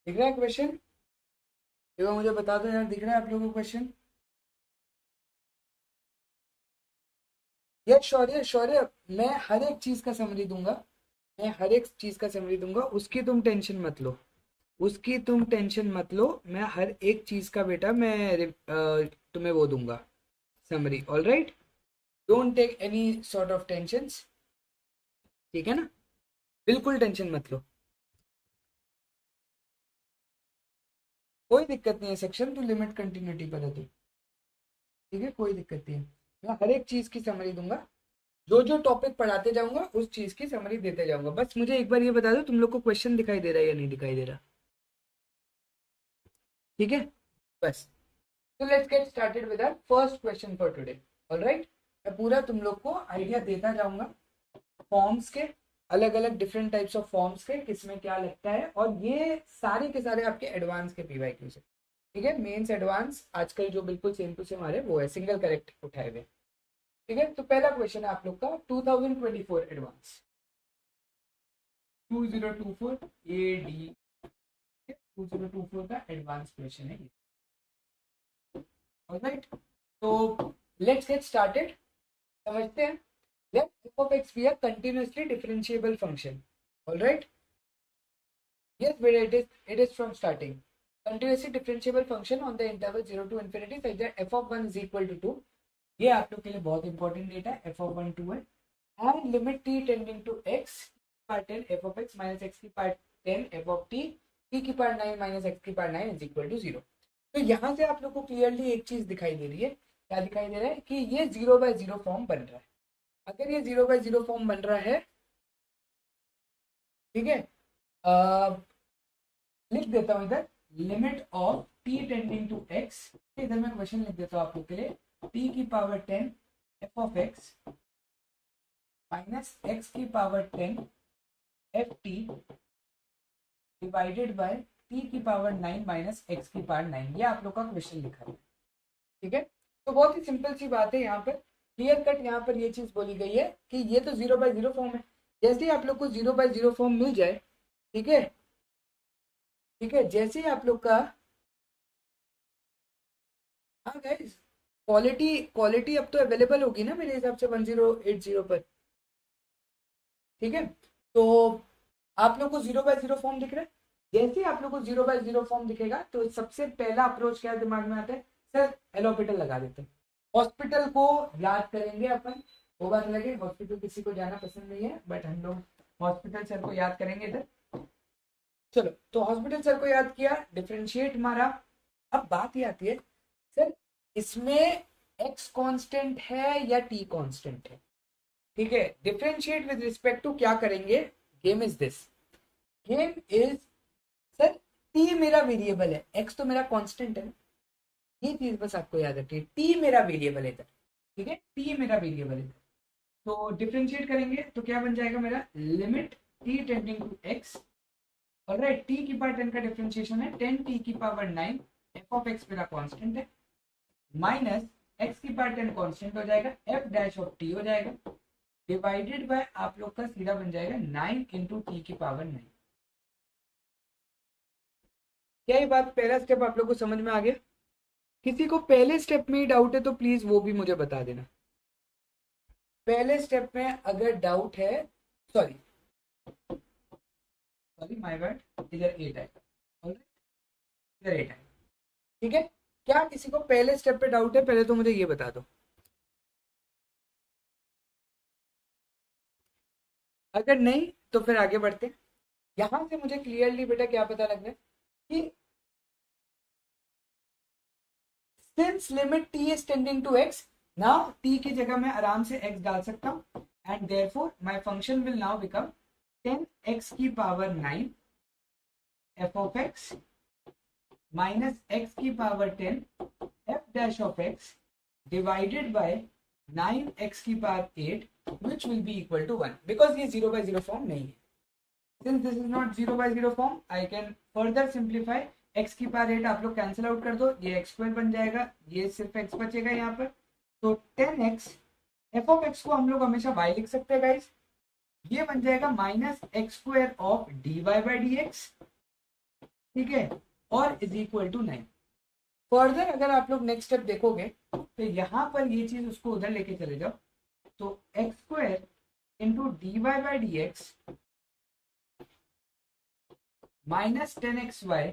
दिख रहा है क्वेश्चन? देखो मुझे बता दो यार, दिख रहा है आप लोगों को क्वेश्चन? यस शौर्य, शौर्य मैं हर एक चीज का समरी दूंगा, मैं हर एक चीज का समरी दूंगा, उसकी तुम टेंशन मत लो, उसकी तुम टेंशन मत लो। मैं हर एक चीज का बेटा मैं तुम्हें वो दूंगा, summary. All right, don't take any sort of tensions, ठीक है ना? बिल्कुल टेंशन मत लो, कोई दिक्कत नहीं है। सेक्शन टू लिमिट कंटिन्यूटी पर है तू, ठीक है, कोई दिक्कत नहीं है। मैं हर एक चीज की समरी दूंगा, जो जो टॉपिक पढ़ाते जाऊंगा उस चीज की समरी देते जाऊंगा। बस मुझे एक बार ये बता दो, तुम लोग को क्वेश्चन दिखाई दे रहा है या नहीं दिखाई दे रहा? ठीक है, बस। तो let's get started with our first question for today. All right, मैं पूरा तुम लोग को आइडिया देता जाऊंगा फॉर्म्स के, अलग अलग डिफरेंट टाइप्स ऑफ फॉर्म्स के, किसमें क्या लगता है, और ये सारे के सारे आपके एडवांस के पीवाईक्यू से। ठीक है, मेंस एडवांस आजकल जो बिल्कुल सेम टू सेम आ रहे हैं वो है सिंगल करेक्ट उठाए हुए। ठीक है, तो पहला क्वेश्चन है आप लोग का 2024 एडवांस 2024 AD 2024 का एडवांस क्वेश्चन है ये। ऑलराइट, तो लेट्स गेट स्टार्टेड, समझते हैं। Let f of x be a continuously differentiable function. All right, yes beta, it is from starting continuously differentiable function on the interval 0 to infinity such that f of 1 is equal to 2। ये आप लोग के लिए बहुत important data है, f of 1 2 है। And limit t tending to x power 10 f of x minus x की power 10 f of t t की पावर 9 माइनस x की पावर 9 इज इक्वल टू 0। तो यहाँ से आप लोग को क्लियरली एक चीज दिखाई दे रही है, क्या दिखाई दे रहा है कि ये 0/0 फॉर्म बन रहा है। अगर ये 0/0 फॉर्म बन रहा है, ठीक है, लिख देता हूं इधर, limit of t tending to x, इधर मैं क्वेश्चन लिख देता हूं आप लोग के लिए, t की power 10 f of x minus x की power 10 F T divided by T की पावर 9 माइनस एक्स की पावर 9। ये आप लोग का क्वेश्चन लिखा है, ठीक है। तो बहुत ही सिंपल सी बात है, यहाँ पर क्लियर कट यहाँ पर ये चीज बोली गई है कि ये तो 0/0 फॉर्म है। जैसे ही आप लोग को 0/0 फॉर्म मिल जाए, ठीक है, ठीक है, जैसे ही आप लोग का, हाँ गाइस, क्वालिटी क्वालिटी अब तो अवेलेबल होगी ना मेरे हिसाब से 1080 पर, ठीक है। तो आप लोग को 0/0 फॉर्म दिख रहा है, जैसे ही आप लोग को 0/0 फॉर्म दिखेगा तो सबसे पहला अप्रोच क्या दिमाग में आता है, सर एलोपिटल लगा देते हैं, हॉस्पिटल को याद करेंगे अपन। वो बात लगे, हॉस्पिटल किसी को जाना पसंद नहीं है, बट हम लोग हॉस्पिटल सर को याद करेंगे इधर। चलो, तो हॉस्पिटल सर को याद किया, डिफरेंशिएट मारा। अब बात ये आती है, सर इसमें एक्स कांस्टेंट है या टी कांस्टेंट है? ठीक है, डिफरेंशिएट विद रिस्पेक्ट टू क्या करेंगे, game is this, game is, sir T मेरा वेरिएबल है, एक्स तो मेरा कांस्टेंट है, ये चीज बस आपको याद रखिए, टी मेरा वेरिएबल है इधर, ठीक है, टी मेरा वेरिएबल है। तो डिफरेंशिएट करेंगे तो क्या बन जाएगा मेरा, limit T tending to X, all right, टी की पावर 10 का डिफरेंशिएशन है 10 टी की पावर 9 एफ ऑफ एक्स मेरा कांस्टेंट है, माइनस एक्स की पावर 10 कांस्टेंट हो जाएगा, एफ डैश ऑफ टी हो जाएगा, डिवाइडेड बाय आप लोग का सीधा बन जाएगा 9 इंटू टी की पावर 9। क्या ये बात, पहला स्टेप आप लोग को समझ में आ गया? किसी को पहले स्टेप में ही डाउट है तो प्लीज वो भी मुझे बता देना। पहले स्टेप में अगर डाउट है, सॉरी सॉरी माय बैड, इधर 8 है, इधर 8 है, ठीक है। क्या किसी को पहले स्टेप पे डाउट है, पहले तो मुझे ये बता दो। अगर नहीं तो फिर आगे बढ़ते हैं। यहां से मुझे क्लियरली बेटा क्या पता लग रहा है कि since limit t is tending to x, now t की जगह मैं आराम से x डाल सकता हूं, and therefore my function will now become 10x की power 9 f of x minus x की power 10 f dash of x divided by 9x की power 8 which will be equal to 1, because ये 0/0 फॉर्म नहीं है। Since this is not 0/0 form, I can further simplify, x की power 8 आप लोग cancel out कर दो, ये x स्क्वायर बन जाएगा, ये सिर्फ x बचेगा यहाँ पर, तो 10x, f ऑफ x को हम लोग हमेशा y लिख सकते हैं गाइस, ये बन जाएगा minus x square of dy by D x, ठीक है, और इज इक्वल टू 9। फर्दर अगर आप लोग नेक्स्ट स्टेप देखोगे तो यहाँ पर ये चीज उसको उधर लेके चले जाओ, तो X square into D Y by D x minus 10xy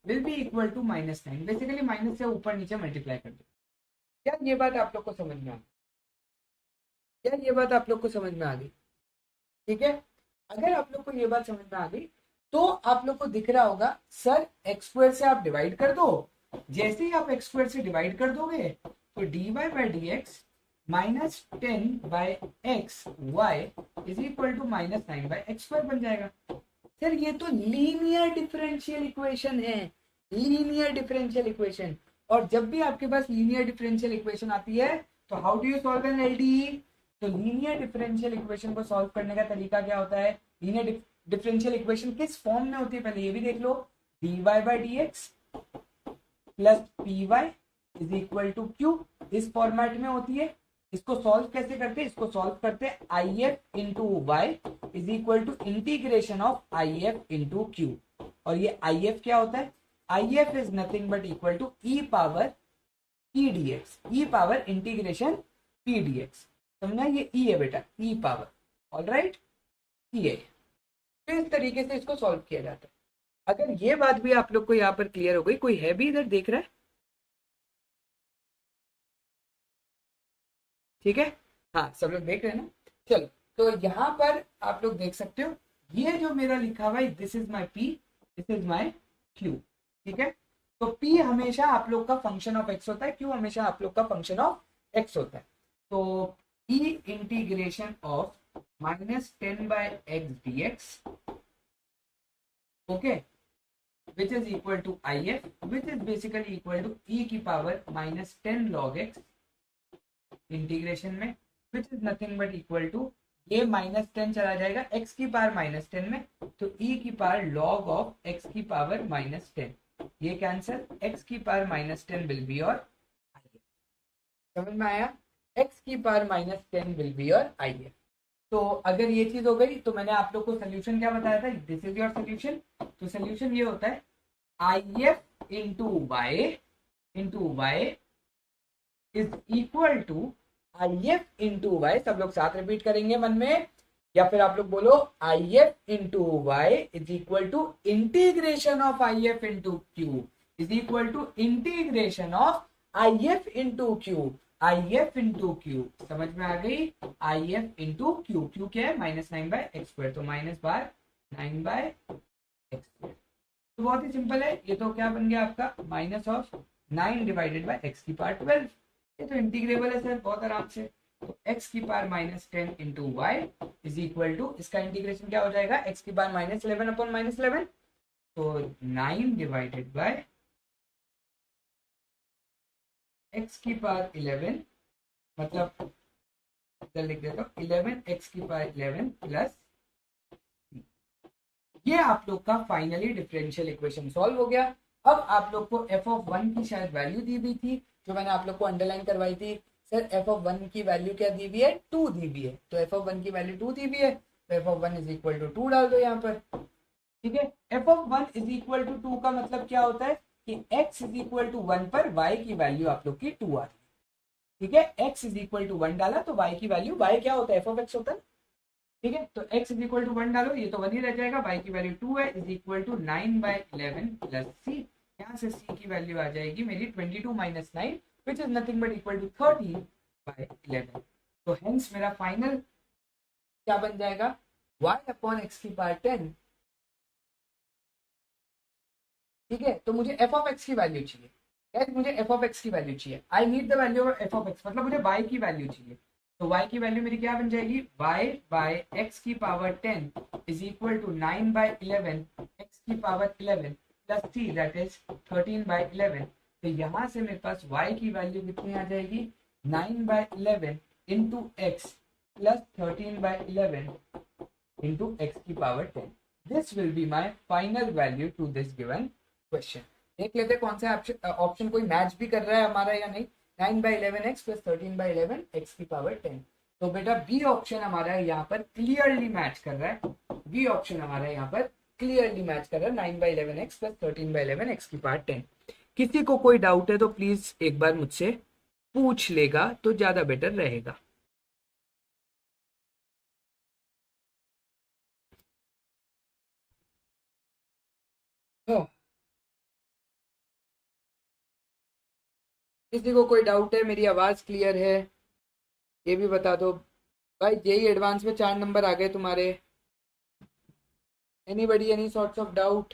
will be equal to -9। Basically minus से ऊपर नीचे मल्टीप्लाई कर दो। क्या ये बात आप लोग को समझ में आ गई? क्या ये बात आप लोग को समझ में आ गई? ठीक है, अगर आप लोग को ये बात समझ में आ गई तो आप लोग को दिख रहा होगा सर एक्स स्क्वायर से आप डिवाइड कर दो। जैसे ही आप एक्स स्क्वायर से डिवाइड कर दोगे तो D Y by D x minus 10 by X Y is equal to -9 by X square बन जाएगा। सर ये तो लीनियर डिफरेंशियल इक्वेशन है, लीनियर डिफरेंशियल इक्वेशन। और जब भी आपके पास लीनियर डिफरेंशियल इक्वेशन आती है तो how do you solve an LDE? तो लीनियर डिफरेंशियल इक्वेशन को सॉल्व करने का तरीका क्या होता है? लीनियर डिफरेंशियल इक्वेशन किस फॉर्म में होती है पहले ये भी देख लो। D Y by D x plus p y is equal to q, इस फॉर्मेट में होती है। इसको सॉल्व कैसे करते हैं? इसको सॉल्व करते हैं I F into Y is equal to integration of I F into Q. और ये आई एफ क्या होता है? I F is nothing but equal to E power P D X, E power integration P D X. समझना, ये E है बेटा, E power. All right, E है। तो इस तरीके से इसको सॉल्व किया जाता है। अगर ये बात भी आप लोग को यहाँ पर क्लियर हो गई, कोई है भी इधर देख रहा है? ठीक है, हाँ सब लोग देख रहे हैं ना? चलो, तो यहाँ पर आप लोग देख सकते हो ये जो मेरा लिखा हुआ है this is my P, this is my Q. ठीक है, तो पी हमेशा आप लोग का फंक्शन ऑफ एक्स होता है, क्यू हमेशा आप लोग का फंक्शन ऑफ एक्स होता है। तो e integration of -10 by x d x, okay, which is equal to if, which is basically equal to e की पावर -10 log x इंटीग्रेशन में, which is nothing but equal to, ये -10 चला जाएगा x की power -10 में, तो e की power log of x की पावर -10, ये कैंसिल, x की पावर -10 विल बी और if। समझ में आया? x की पावर -10 विल बी और if। तो अगर ये चीज हो गई तो मैंने आप लोग को सोल्यूशन क्या बताया था? This is your solution. तो सोल्यूशन ये होता है if into Y is equal to if into Y. सब लोग साथ रिपीट करेंगे मन में, या फिर आप लोग बोलो if into Y is equal to integration of if into Q is equal to integration of if into Q, if into Q. समझ में आ गई? if इंटू क्यू, क्यू क्या है? -9 बाय एक्स स्क्वायर, तो -9 बाय एक्स स्क्वायर। तो बहुत ही simple है, ये तो क्या बन गया आपका -9 डिवाइडेड बाय एक्स की पावर 12। ये तो इंटीग्रेबल है सर, बहुत आराम से। तो x की power -10 into Y is equal to, इसका इंटीग्रेशन क्या हो जाएगा? x की पावर -11 अपॉन -11, तो 9 डिवाइडेड बाय x की पावर 11, मतलब इधर लिख देता हूँ 11x की पावर 11 प्लस, ये आप लोग का फाइनली डिफरेंशियल इक्वेशन सॉल्व हो गया। अब आप लोग को f(1) की शायद वैल्यू दी हुई थी, जो मैंने आप लोग को अंडरलाइन करवाई थी। सर f(1) की वैल्यू क्या दी हुई है? 2 दी हुई है। तो f(1) की वैल्यू 2 दी हुई है, तो f(1) इज इक्वल टू 2 डाल दो यहाँ पर। ठीक है, f(1) इज इक्वल टू 2 का मतलब क्या होता है कि x इज इक्वल टू 1 पर y की वैल्यू आप लोग की 2 आ रही है। ठीक है, x इज इक्वल टू 1 डाला तो y की वैल्यू, y क्या होता है? f(x) होता है। ठीक है, तो x इज इक्वल टू 1 डालो, ये तो 1 ही रह जाएगा, y की वैल्यू 2 है, is equal to 9 by 11 plus c। यहाँ से c की वैल्यू आ जाएगी मेरी 22 minus 9 which is nothing but equal to 13 by 11। तो हेंस मेरा फाइनल क्या बन जाएगा? y अपॉन x की पावर 10। ठीक है, तो मुझे f ऑफ x की वैल्यू चाहिए। मुझे f ऑफ x की वैल्यू चाहिए, I need the value of f of x, मतलब मुझे y की वैल्यू चाहिए। तो y की वैल्यू मेरी क्या बन जाएगी? y बाय x की power 10 is equal to 9 by 11 x की power 11 plus c, that is 13 by 11। तो यहाँ से मेरे पास y की वैल्यू कितनी आ जाएगी? 9 by 11 into x plus 13 by 11 into x की power 10। This will be my final value to this given question. देख लेते कौन सा ऑप्शन कोई मैच भी कर रहा है हमारा या नहीं। 9 by 11x plus 13 by 11 x की पावर 10। तो बेटा बी ऑप्शन हमारा यहाँ पर क्लियरली मैच कर रहा है, बी ऑप्शन हमारा यहाँ पर क्लियरली मैच कर रहा है 9/11x प्लस 13/11x की पावर 10। किसी को कोई डाउट है तो प्लीज एक बार मुझसे पूछ लेगा तो ज्यादा बेटर रहेगा। हाँ, किसी को कोई डाउट है, मेरी आवाज क्लियर है, ये भी बता दो। भाई जेई एडवांस में 4 नंबर आ गए तुम्हारे। Anybody any sorts of doubt?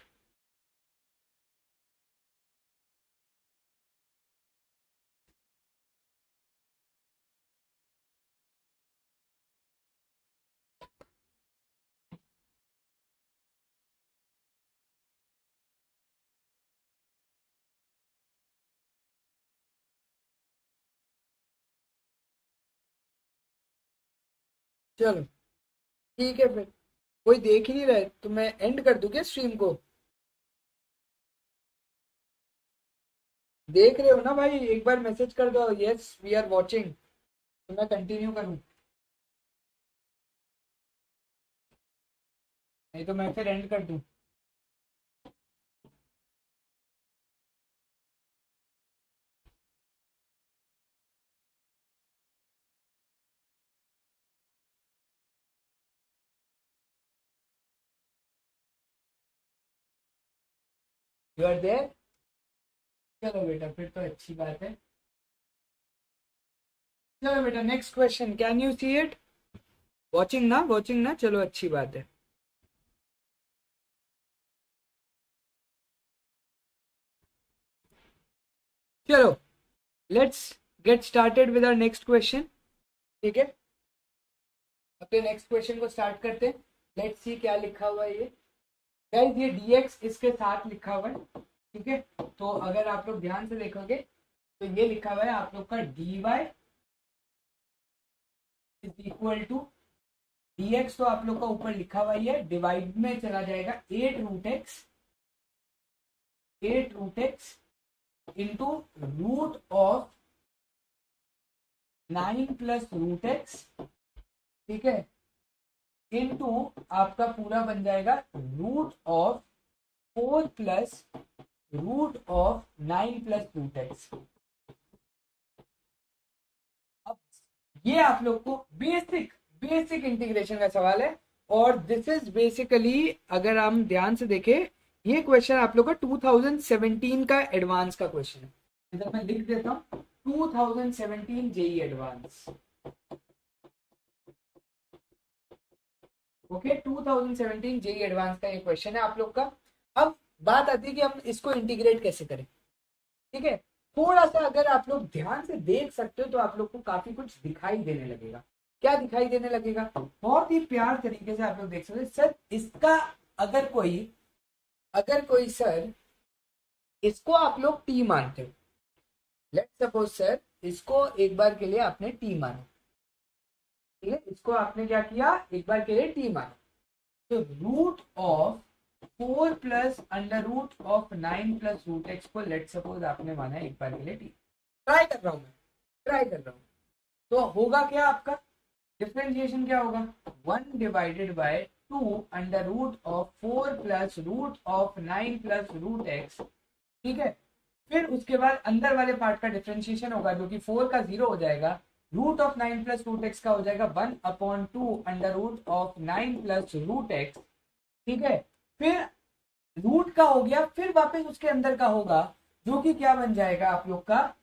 चलो ठीक है फिर, कोई देख ही नहीं रहे तो मैं एंड कर दूं क्या स्ट्रीम को? देख रहे हो ना भाई, एक बार मैसेज कर दो यस वी आर वॉचिंग, तो मैं कंटिन्यू करूं, नहीं तो मैं फिर एंड कर दूं। You are there? चलो बेटा फिर तो अच्छी बात है। चलो बेटा next question, can you see it? Watching ना, वॉचिंग ना, चलो अच्छी बात है। चलो let's get started with our next question. ठीक है, अपने नेक्स्ट क्वेश्चन को स्टार्ट करते हैं। लेट्स सी क्या लिखा हुआ है ये। गाइस ये dx इसके साथ लिखा हुआ है, ठीक है। तो अगर आप लोग ध्यान से देखोगे तो ये लिखा हुआ है आप लोग का dy is equal to dx, तो आप लोग का ऊपर लिखा हुआ है, डिवाइड में चला जाएगा 8√x into root of 9+√x, ठीक है, इनटू आपका पूरा बन जाएगा रूट ऑफ 4+√9+√x। अब ये आप लोग को बेसिक बेसिक इंटीग्रेशन का सवाल है, और दिस इज बेसिकली अगर हम ध्यान से देखें ये क्वेश्चन आप लोग का 2017 का एडवांस का क्वेश्चन है। इधर मैं लिख देता हूँ 2017 JEE advance. Okay 2017 JEE advance का ये क्वेश्चन है आप लोग का। अब बात आती है कि हम इसको इंटीग्रेट कैसे करें, ठीक है। थोड़ा सा अगर आप लोग ध्यान से देख सकते हो तो आप लोग को काफी कुछ दिखाई देने लगेगा। क्या दिखाई देने लगेगा? बहुत ही प्यार तरीके से आप लोग देख सकते हैं। सर इसका अगर कोई सर इसको आप लोग टी मानते हो, लेट्स सपोज सर इसको एक बार के लिए आपने टी माना, ठीक है, इसको आपने क्या किया, एक बार के लिए टी माना, तो रूट ऑफ 4+√9+√x को लेट सपोज आपने माना एक बार के लिए टी। ट्राई कर रहा हूं मैं, ट्राई कर रहा हूं, तो होगा क्या आपका डिफरेंशिएशन क्या होगा, 1/4+√9+√x, ठीक है। फिर उसके बाद अंदर वाले पार्ट का डिफरेंशिएशन होगा जो कि 4 का 0 हो जाएगा, रूट ऑफ 9+√x का हो जाएगा 1/2√9+√x, ठीक है। फिर रूट का हो गया, फिर वापस उसके अंदर का होगा जो कि क्या बन जाएगा आप लोग का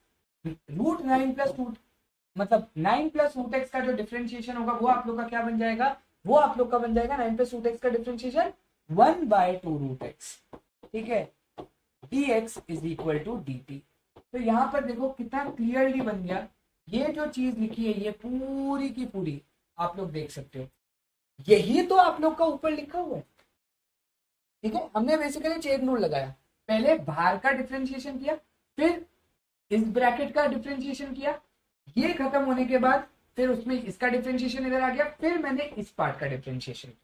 √9+2, मतलब 9+√x का जो डिफरेंशिएशन होगा वो आप लोग का क्या बन जाएगा, वो आप लोग का बन जाएगा 9+√x का डिफरेंशिएशन 1/2√x, ठीक है। dx is equal to dt। तो यहां पर देखो कितना क्लियरली बन गया, ये जो चीज लिखी है ये पूरी की पूरी आप लोग देख सकते हो, यही तो आप लोग का ऊपर लिखा हुआ है, ठीक है। हमने बेसिकली चेन रूल लगाया, पहले बाहर का डिफरेंशिएशन किया, फिर इस ब्रैकेट का डिफरेंशिएशन किया, ये खत्म होने के बाद फिर उसमें इसका डिफरेंशिएशन इधर आ गया, फिर मैंने इस पार्ट का डिफरेंशिएशन किया,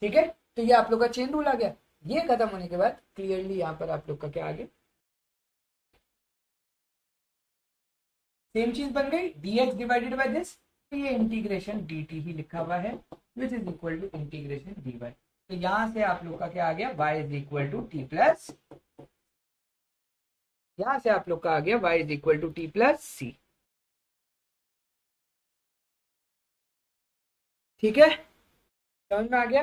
ठीक है। तो ये आप लोग का चेन रूल आ गया। ये खत्म होने के बाद क्लियरली यहाँ पर आप लोग का क्या आ गया, सेम चीज बन गई dx डिवाइडेड बाय दिस, तो ये इंटीग्रेशन dt ही लिखा हुआ है which is equal to integration dy। तो यहां से आप लोग का क्या आ गया, y is equal to t plus, यहां से आप लोग का आ गया y is equal to t plus c. ठीक है, समझ में आ गया।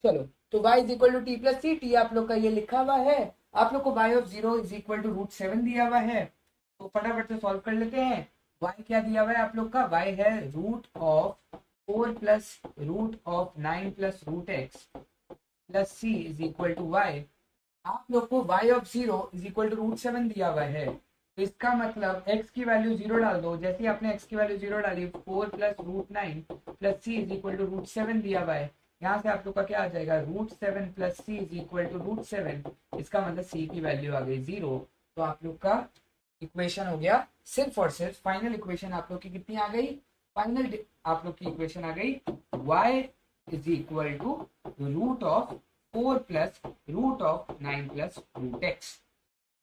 चलो, तो y is equal to t plus c, t आप लोग का ये लिखा हुआ है, आप लोग को y of 0 is equal to √7 दिया हुआ है, तो फटाफट से सॉल्व कर लेते हैं। y क्या दिया हुआ है आप लोग का, y है √4 plus √9 plus √x plus c is equal to y। आप लोग को y of 0 is equal to √7 दिया हुआ है, तो इसका मतलब x की वैल्यू 0 डाल दो। जैसे ही आपने x की वैल्यू 0 डाली, 4 plus √9 plus c is equal to √7 दिया हुआ है, यहाँ से आप लोग का क्या आ जाएगा, √7 plus c is equal to √7, इसका मतलब c की वैल्यू आ गई 0। तो आप लोग का इक्वेशन हो गया सिर्फ और सिर्फ, फाइनल इक्वेशन आप लोग की कितनी आ गई, फाइनल आप लोग की इक्वेशन आ गई y is equal to √4 plus √9 plus √x।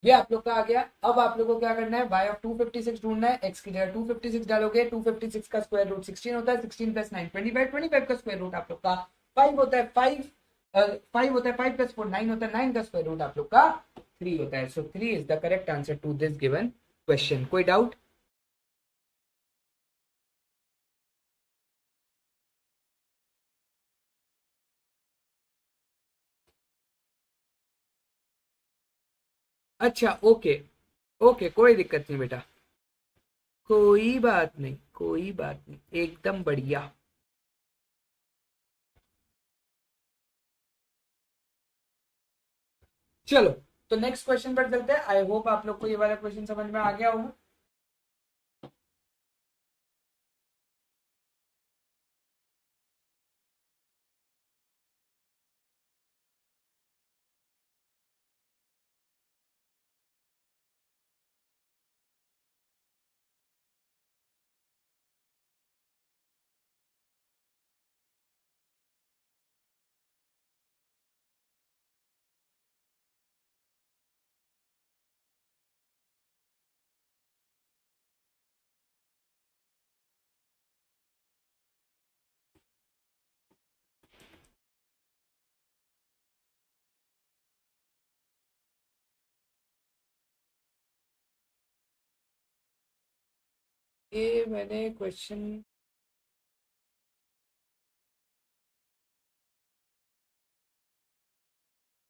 ये आप लोग का आ गया। अब आप लोग को क्या करना है, y ऑफ 256 ढूंढना है। x की जगह 256 डालोगे, 256 का स्क्वायर रूट 16 होता है, 16 प्लस 9 25, 25 का स्क्वायर रूट आप लोग का 5 होता है, 5 होता है, 5 प्लस 4 9 होता है, 9 का स्क्वायर रूट आप लोग का 3 होता है। So 3 is the correct answer to this given question. कोई डाउट? अच्छा, ओके ओके, कोई दिक्कत नहीं बेटा, कोई बात नहीं, कोई बात नहीं, एकदम बढ़िया। चलो, तो नेक्स्ट क्वेश्चन पर चलते हैं। आई होप आप लोग को ये वाला क्वेश्चन समझ में आ गया होगा। ये मैंने क्वेश्चन,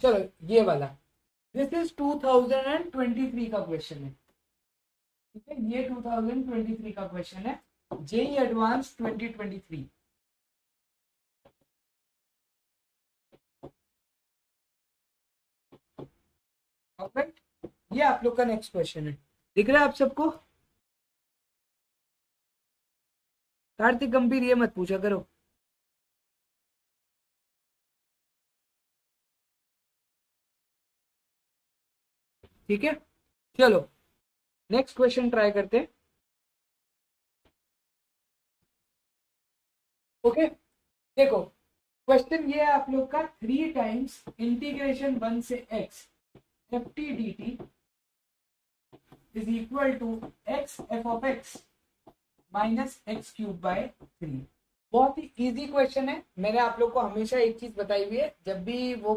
चलो ये वाला, दिस इज 2023 का क्वेश्चन है। ठीक है, ये 2023 का क्वेश्चन है, जेई एडवांस 2023। परफेक्ट, ये आप लोग का नेक्स्ट क्वेश्चन है। दिख रहा है आप सबको? कार्तिक गंभीर ये मत पूछा करो। ठीक है, चलो नेक्स्ट क्वेश्चन ट्राई करते हैं। ओके, देखो क्वेश्चन ये है आप लोग का, 3 टाइम्स इंटीग्रेशन 1 से x f t d t is equal to x f of x minus x cube by 3। बहुत ही इजी क्वेश्चन है। मैंने आप लोग को हमेशा एक चीज बताई हुई है, जब भी वो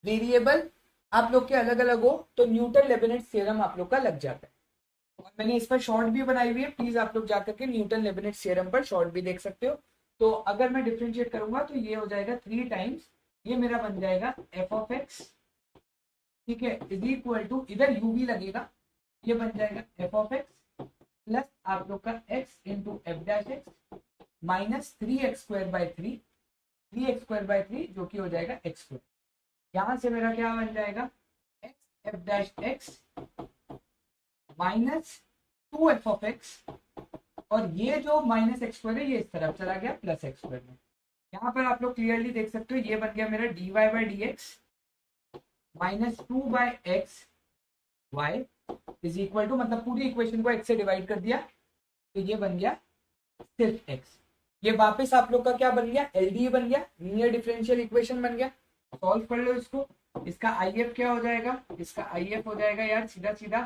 वेरिएबल आप लोग के अलग अलग हो तो न्यूटन लेबनिज थ्योरम आप लोग का लग जाता है। और मैंने इस पर शॉर्ट भी बनाई हुई है, प्लीज आप लोग जाकर के न्यूटन लेबनिज थ्योरम पर शॉर्ट भी देख सकते हो। तो अगर मैं डिफ्रेंशिएट करूंगा तो ये हो जाएगा 3 टाइम्स, ये मेरा बन जाएगा एफ ऑफ एक्स, ठीक है, इज इक्वल टू, इधर यू भी लगेगा, ये बन जाएगा एफ ऑफ एक्स प्लस आप लोग का x into f dash x minus 3x² by 3 जो कि हो जाएगा x²। यहां से मेरा क्या बन जाएगा, x F dash x minus 2f of x, और ये जो माइनस x² है ये इस तरफ चला गया प्लस x² में। यहाँ पर आप लोग क्लियरली देख सकते हो, ये बन गया मेरा dy by D x minus 2 by x Y is equal to, मतलब पूरी इक्वेशन को x से डिवाइड कर दिया तो ये बन गया सिर्फ x। ये वापस आप लोग का क्या बन गया, एलडी बन गया, लीनियर डिफरेंशियल इक्वेशन बन गया। सॉल्व कर लो इसको, इसका आईएफ क्या हो जाएगा, इसका आईएफ हो जाएगा यार सीधा सीधा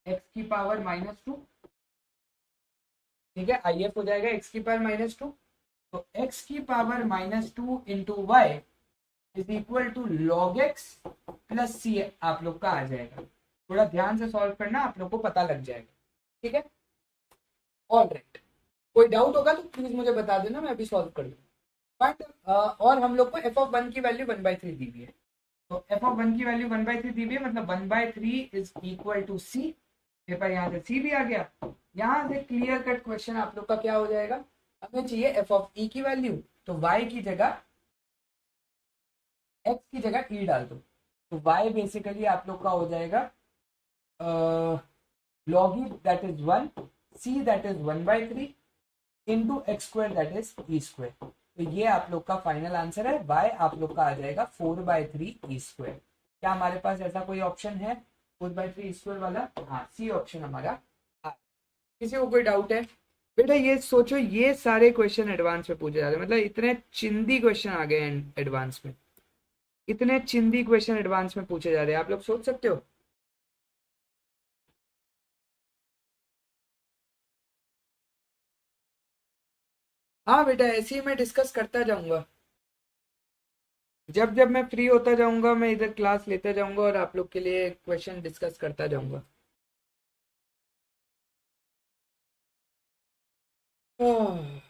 x की पावर -2। ठीक है, आईएफ हो जाएगा x की पावर -2, तो x की power -2 into Y is equal to log x plus c आप लोग का आ जाएगा। थोड़ा ध्यान से सॉल्व करना, आप लोग को पता लग जाएगा। ठीक है, ऑल राइट। कोई डाउट होगा तो प्लीज मुझे बता देना, मैं अभी सॉल्व कर दूंगा। बट और हम लोग को एफ ऑफ वन की वैल्यू 1/3 दी हुई है। तो एफ ऑफ वन की वैल्यू 1/3 दी हुई है, मतलब 1/3 इज इक्वल टू सी। मेरे पास यहाँ से सी भी आ गया। यहाँ से क्लियर कट क्वेश्चन आप लोग का क्या हो जाएगा, हमें चाहिए एफ ऑफ ई की वैल्यू, तो वाई की जगह एक्स की जगह ई डाल दो। तो वाई बेसिकली आप लोग का हो जाएगा log e that is 1, c that is 1/3 into x square that is e square। तो ये आप लोग का फाइनल आंसर है। y आप लोग का आ जाएगा 4/3 e square। क्या हमारे पास ऐसा कोई ऑप्शन है 4/3 e square वाला? हाँ, सी ऑप्शन हमारा। किसी को कोई डाउट है? बेटा ये सोचो, ये सारे क्वेश्चन एडवांस में पूछे जाते हैं, मतलब इतने चिंदी क्वेश्चन आ गए हैं एडवांस में, इतने चिंदी क्वेश्चन एडवांस में पूछे जा रहे हैं, आप लोग सोच सकते हो। हाँ बेटा, ऐसे ही मैं डिस्कस करता जाऊंगा, जब जब मैं फ्री होता जाऊंगा मैं इधर क्लास लेता जाऊंगा और आप लोग के लिए क्वेश्चन डिस्कस करता जाऊंगा। आह,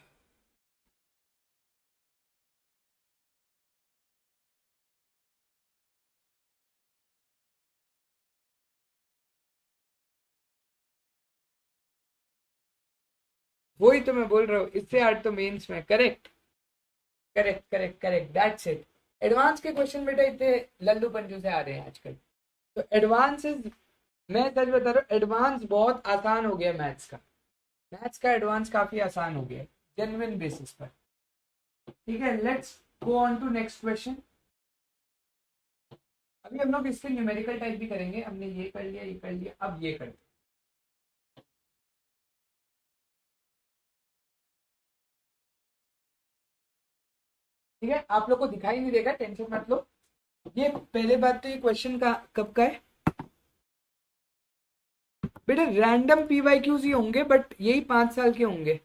वही तो मैं बोल रहा हूँ, इससे हार्ड तो मेंस में। Correct correct correct correct, that's it. Advance के क्वेश्चन बेटा इतने लल्लू पंजू से आ रहे हैं आजकल। तो एडवांसेस, मैं सच बता रहा हूँ, एडवांस बहुत आसान हो गया मैथ्स का। मैथ्स का एडवांस काफी आसान हो गया जेन्युइन बेसिस पर। ठीक है, let's go on to next question. अभी हम लोग इसके न्यूमेरिकल टाइप भी करेंगे। हमने ये कर लिया, ये कर लिया, अब ये कर। ठीक है, आप लोग को दिखाई नहीं देगा, टेंशन मत लो। ये पहले बात तो ये क्वेश्चन का कब का है बेटा? रैंडम पीवाईक्यूज ही होंगे, बट यही 5 साल के होंगे।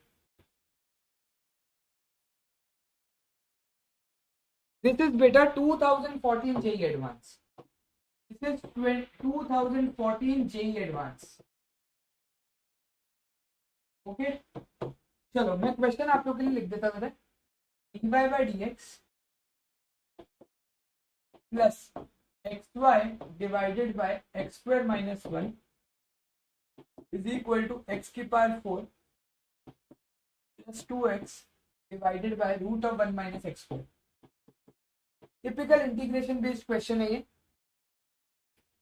दिस इज बेटा 2014 JEE advance. This is 2014 JEE advance. Okay, चलो मैं क्वेश्चन आप लोग के लिए लिख देता हूं। dy by dx plus xy divided by x square minus 1 is equal to x की power 4 plus 2x divided by root of 1 minus x square. Typical integration based question है ये।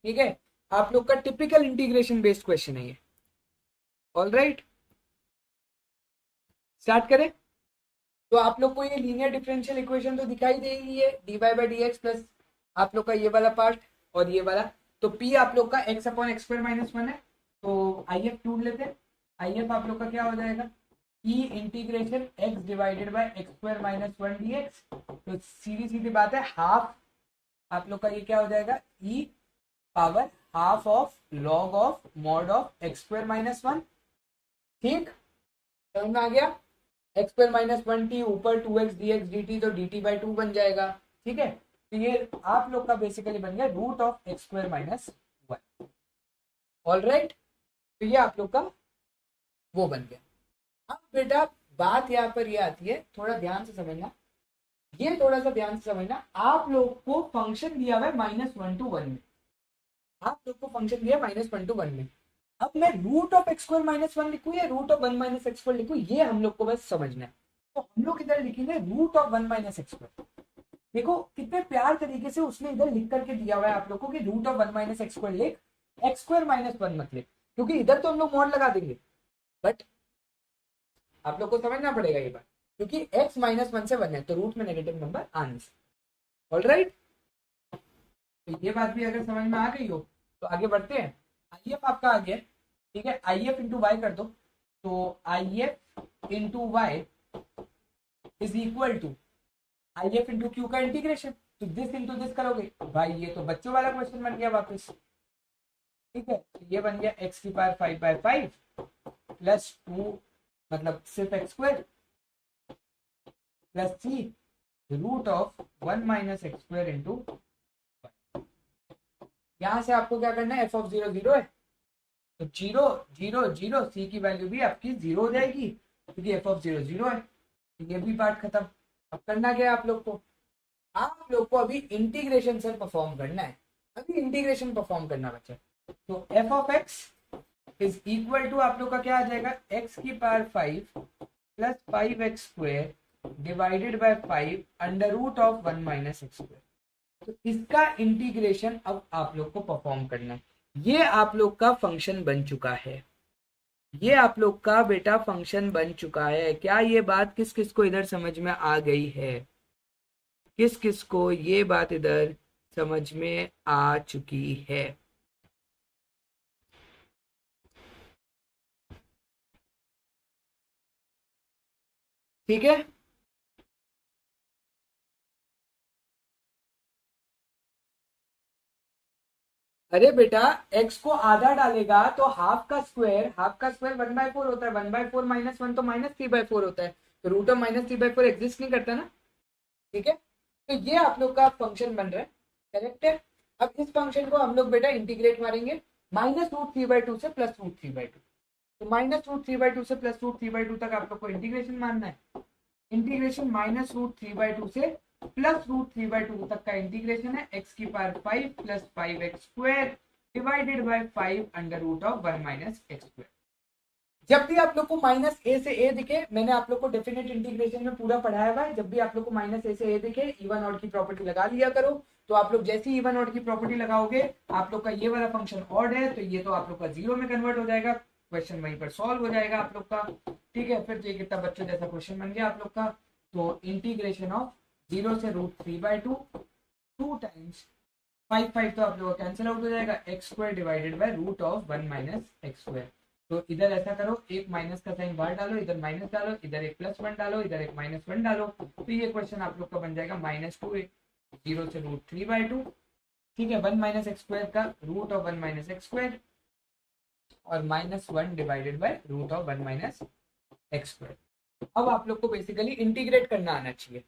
ठीक है, आप लोग का टिपिकल इंटीग्रेशन बेस्ड क्वेश्चन है ये। ऑल राइट, स्टार्ट करें। तो आप लोग को ये लीनियर डिफरेंशियल इक्वेशन तो दिखाई दे रही है, dy by D x plus आप लोग का ये वाला पार्ट और ये वाला। तो p आप लोग का x upon X square minus 1 है। तो if ढूंढ लेते हैं। if आप लोग का क्या हो जाएगा, e integration x divided by X square minus 1 dx। तो सीधी सीधी बात है, हाफ आप लोग का ये क्या हो जाएगा, e power half of log of mod of x square minus 1। ठीक, समझ में आ गया? एक्स स्क्वायर माइनस 1t ऊपर 2x dx dt, तो dt बाई 2 बन जाएगा। ठीक है, तो ये आप लोग का बेसिकली बन गया root of x square minus 1। All right, तो ये आप लोग का वो बन गया। अब बेटा बात यहाँ पर ये आती है, थोड़ा ध्यान से समझना, ये थोड़ा सा ध्यान से समझना। आप लोग को फंक्शन दिया हुआ है -1 to 1 में, आप लोग को फंक्शन दिया -1 to 1 में। अब मैं root of x square minus 1 लिखूं या root of 1 minus x square लिखूं, ये हम लोग को बस समझना है। तो हम लोग इधर लिखेंगे root of 1 minus x square. देखो कितने प्यार तरीके से उसने इधर लिख करके दिया हुआ है आप लोग को कि root of 1 minus x square लिख, एक्स स्क्वायर माइनस 1 मत लिख, क्योंकि इधर तो हम लोग मॉड लगा देंगे, बट आप लोग को समझना पड़ेगा ये बात, क्योंकि x -1 से 1 है तो रूट में नेगेटिव नंबर आने से। ऑल राइट, तो ये बात भी अगर समझ में आ गई हो तो आगे बढ़ते हैं। IF आपका आ गया, ठीक है, IF इंटू वाई कर दो। तो IF into Y is equal to IF into q का इंटीग्रेशन। तो दिस इंटू दिस करोगे भाई, ये तो बच्चों वाला क्वेश्चन बन गया वापस। ठीक है, तो ये बन गया x की पावर 5/5 प्लस 2 मतलब सिर्फ x square plus c root of 1 minus x square into, यहां से आपको क्या करना है, एफ ऑफ 0 0 है तो 0 0 0, सी की वैल्यू भी आपकी 0 हो जाएगी क्योंकि एफ ऑफ 0 0 है। ये भी पार्ट खत्म। अब करना क्या है आप लोग को, आप लोग को अभी इंटीग्रेशन से परफॉर्म करना है, अभी इंटीग्रेशन परफॉर्म करना बच्चा। तो f of x is equal to आप लोग का क्या आ जाएगा, एक्स की power 5 plus 5x square divided by 5 under root of 1 minus x square. तो इसका इंटीग्रेशन अब आप लोग को परफॉर्म करना है। ये आप लोग का फंक्शन बन चुका है, ये आप लोग का बेटा फंक्शन बन चुका है। क्या ये बात किस किस को इधर समझ में आ गई है, किस किस को ये बात इधर समझ में आ चुकी है? ठीक है, अरे बेटा x को आधा डालेगा तो हाफ का स्क्वायर 1/4 होता है, 1/4 माइनस 1 तो -3/4 होता है, तो रूट ऑफ -3/4 एग्जिस्ट नहीं करता ना। ठीक है, तो ये आप लोग का फंक्शन बन रहा है, करेक्ट है। अब इस फंक्शन को हम लोग बेटा इंटीग्रेट मारेंगे -√3/2 से +√3/2, तो -√3/2 से +√3/2 तक आप लोग को इंटीग्रेशन मानना है। इंटीग्रेशन -√3/2 से +√3/2 तक का इंटीग्रेशन है, x की power 5 plus 5x square divided by 5 under root of 1 minus x square. जब भी आप लोग को माइनस ए से ए दिखे, मैंने आप लोग को डेफिनेट इंटीग्रेशन में पूरा पढ़ाया हुआ है, जब भी आप लोग को माइनस ए से ए दिखे इवन ऑड की प्रॉपर्टी लगा लिया करो। तो आप लोग जैसे ही इवन ऑड की प्रॉपर्टी लगाओगे, आप लोग का ये वाला फंक्शन ऑड है तो ये तो आप लोग का 0 में कन्वर्ट हो जाएगा, क्वेश्चन वहीं पर सॉल्व हो जाएगा आप लोग का। ठीक है, फिर ये कितना बच्चों जैसा क्वेश्चन बन गया आप लोग का। तो इंटीग्रेशन ऑफ 0 से √3/2 2 टाइम्स 5 5 तो आप लोग का कैंसिल आउट हो जाएगा, x square divided by root of 1 minus x square. तो इधर ऐसा करो, एक माइनस का साइन बाहर डालो, इधर माइनस डालो, इधर एक +1 डालो, इधर एक -1 डालो, तो ये क्वेश्चन आप लोग का बन जाएगा -2 0 से √3/2। ठीक है, 1 माइनस एक्स स्क्वायर का root of 1 minus x square और -1 divided by root of 1 minus x square. अब आप लोग को बेसिकली इंटीग्रेट करना आना चाहिए।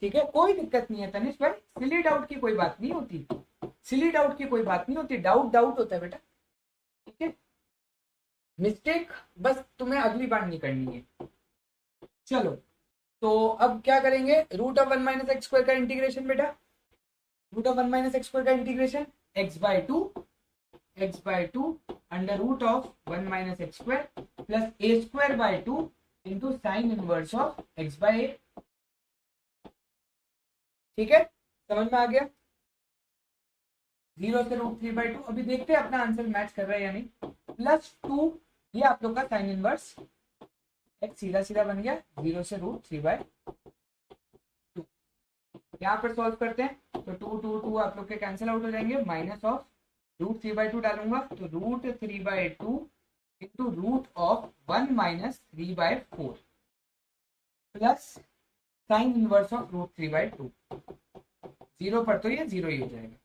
ठीक है, कोई दिक्कत नहीं है तनिष भाई, सिली डाउट की कोई बात नहीं होती, सिली डाउट की कोई बात नहीं होती, डाउट डाउट होता है बेटा। ठीक है, मिस्टेक बस तुम्हें अगली बार नहीं करनी है। चलो, तो अब क्या करेंगे, root of 1 minus x square का इंटीग्रेशन बेटा, root of 1 minus x square का integration x/2 under root of 1 minus x square plus a²/2 into sine inverse of x/a। ठीक है, समझ में आ गया। 0 से √3/2, अभी देखते हैं अपना आंसर मैच कर रहा है या नहीं। +2 ये आप लोग का साइन इनवर्स x सीधा सीधा बन गया 0 से √3/2। यहाँ पर सॉल्व करते हैं तो 2 2 2 आप लोग के कैंसिल आउट हो जाएंगे, माइनस ऑफ √3/2 डालूंगा तो √3/2 into root of 1 minus 3/4 plus sine inverse of √3/2। 0 पर तो ये 0 ही हो जाएगा।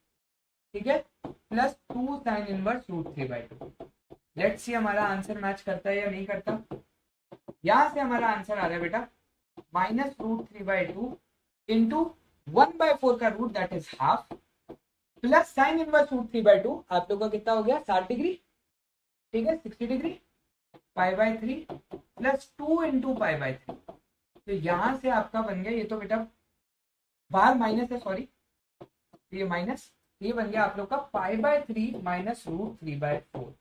ठीक है, +2 साइन इनवर्स √3/2। लेट्स सी हमारा आंसर मैच करता है या नहीं करता। यहां से हमारा आंसर आ रहा है बेटा -√3/2 इंटू 1/4 का root that is half plus sine inverse √3/2 आप लोग का कितना हो गया 60 डिग्री। ठीक है, 60 डिग्री π/3 प्लस 2 इंटू π/3। तो यहां से आपका बन गया, ये तो बेटा बाहर माइनस है, सॉरी ये माइनस, ये बन गया आप लोग का π/3 माइनस √3/4।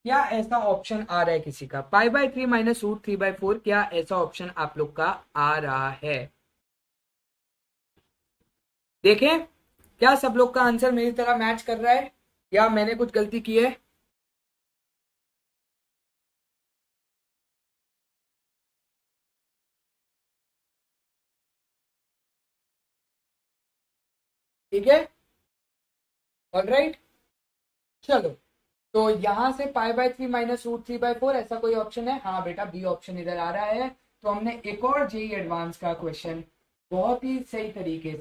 क्या ऐसा ऑप्शन आ रहा है किसी का, π/3 माइनस √3/4, क्या ऐसा ऑप्शन आप लोग का आ रहा है? देखें क्या सब लोग का आंसर मेरी तरह मैच कर रहा है या मैंने कुछ गलती की है? ठीक है, ऑलराइट। चलो, तो यहां से π/3 माइनस √3/4 ऐसा कोई ऑप्शन है? हाँ बेटा, बी ऑप्शन इधर आ रहा है। तो हमने एक और जेई एडवांस का क्वेश्चन बहुत ही सही तरीके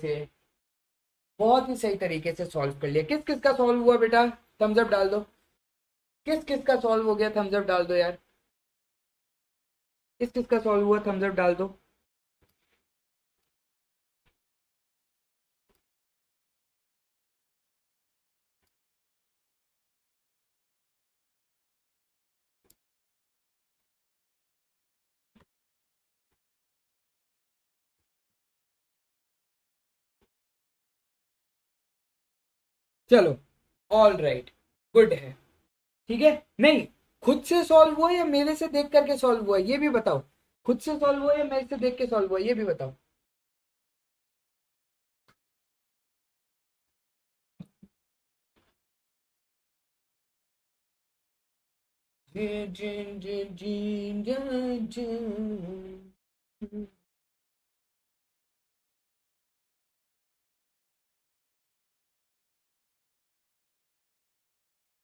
से सॉल्व कर लिया। किस किस का सॉल्व हुआ बेटा, थम्स अप डाल दो। किस किस का सॉल्व हो गया, थम्स अप डाल दो यार। किस किस का सॉल्व हुआ, थम्स अप डाल दो। चलो, ऑल राइट, गुड है। ठीक है, नहीं, खुद से सॉल्व हुआ या मेरे से देख करके सॉल्व हुआ ये भी बताओ। खुद से सॉल्व हुआ या मेरे से देख के सॉल्व हुआ ये भी बताओ। जिन जिन जिन जिन जिन जिन।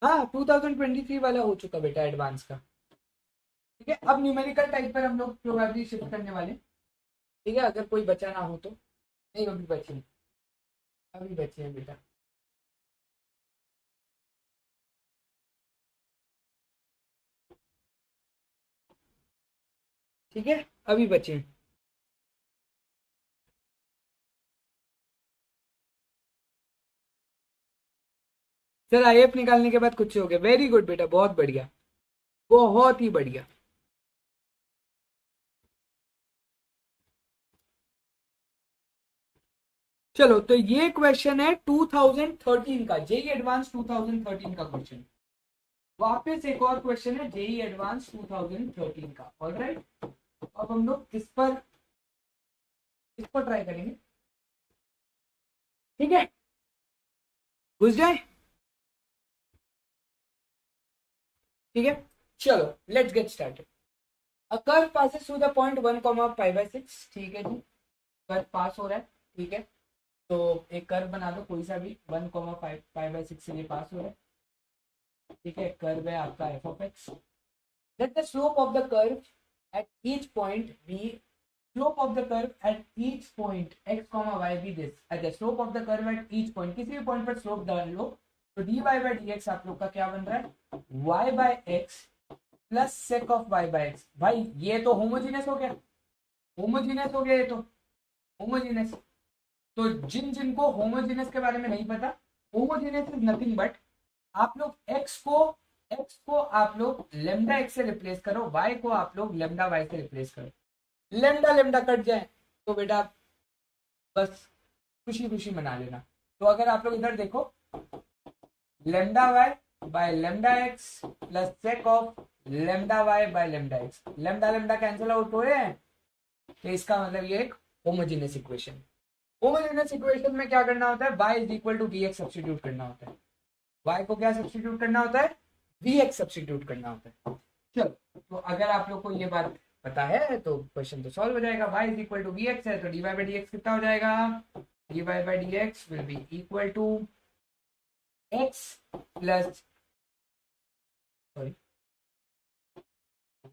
हाँ, 2023 वाला हो चुका बेटा, एडवांस का। ठीक है, अब न्यूमेरिकल टाइप पर हम लोग प्रोबेबिलिटी शिफ्ट करने वाले। ठीक है, अगर कोई बचा ना हो तो। नहीं, अभी बचे हैं, अभी बचे हैं बेटा। ठीक है, अभी बचे हैं। सर आईएफ निकालने के बाद कुछ हो गया, वेरी गुड बेटा, बहुत बढ़िया, बहुत ही बढ़िया। चलो, तो ये क्वेश्चन है 2013 का, जेई एडवांस 2013 का क्वेश्चन। वापस एक और क्वेश्चन है जेई एडवांस 2013 का, ऑलराइट। अब हम लोग इस पर ट्राई करेंगे। ठीक है, घुस जाए। ठीक है, चलो, let's get started. A curve passes through the point 1,5/6। ठीक है जी, कर्व पास हो रहा है। ठीक है, तो एक कर्व बना दो कोई सा भी, 1,5/6 से ये पास हो रहा है। ठीक है, कर्व है आपका f of x. Let the slope of the curve at each point be, slope of the curve at each point x comma y be this. अच्छा, slope of the curve at each point, किसी भी point पर slope डाल लो, तो D Y by D x आप लोग का क्या बन रहा है, y by x plus sec of y by x. भाई ये तो होमोजीनियस हो गया, होमोजीनियस हो गया ये तो, होमोजीनियस। तो जिन जिनको होमोजीनियस के बारे में नहीं पता, होमोजीनियस इज नथिंग बट, आप लोग एक्स को आप लोग लेमडा एक्स से रिप्लेस करो, वाई को आप लोग लेमडा वाई से रिप्लेस करो, लेमडा लेमडा कट जाए तो बेटा बस खुशी खुशी मना लेना। तो अगर आप लोग इधर देखो, lambda y by lambda x plus sec of lambda y by lambda x, lambda lambda cancel out हो रहे हैं, तो इसका मतलब ये एक होमोजेनियस इक्वेशन। होमोजेनियस इक्वेशन में क्या करना होता है, y is equal to v x substitute करना होता है। y को क्या सब्सटीट्यूट करना होता है, वी एक्स सब्सटीट्यूट करना होता है। चलो, तो अगर आप लोग को ये बात पता है तो क्वेश्चन तो सॉल्व हो जाएगा। y is equal to v x है, तो D Y by D x कितना हो जाएगा, d Y by D x will be equal to x plus, sorry,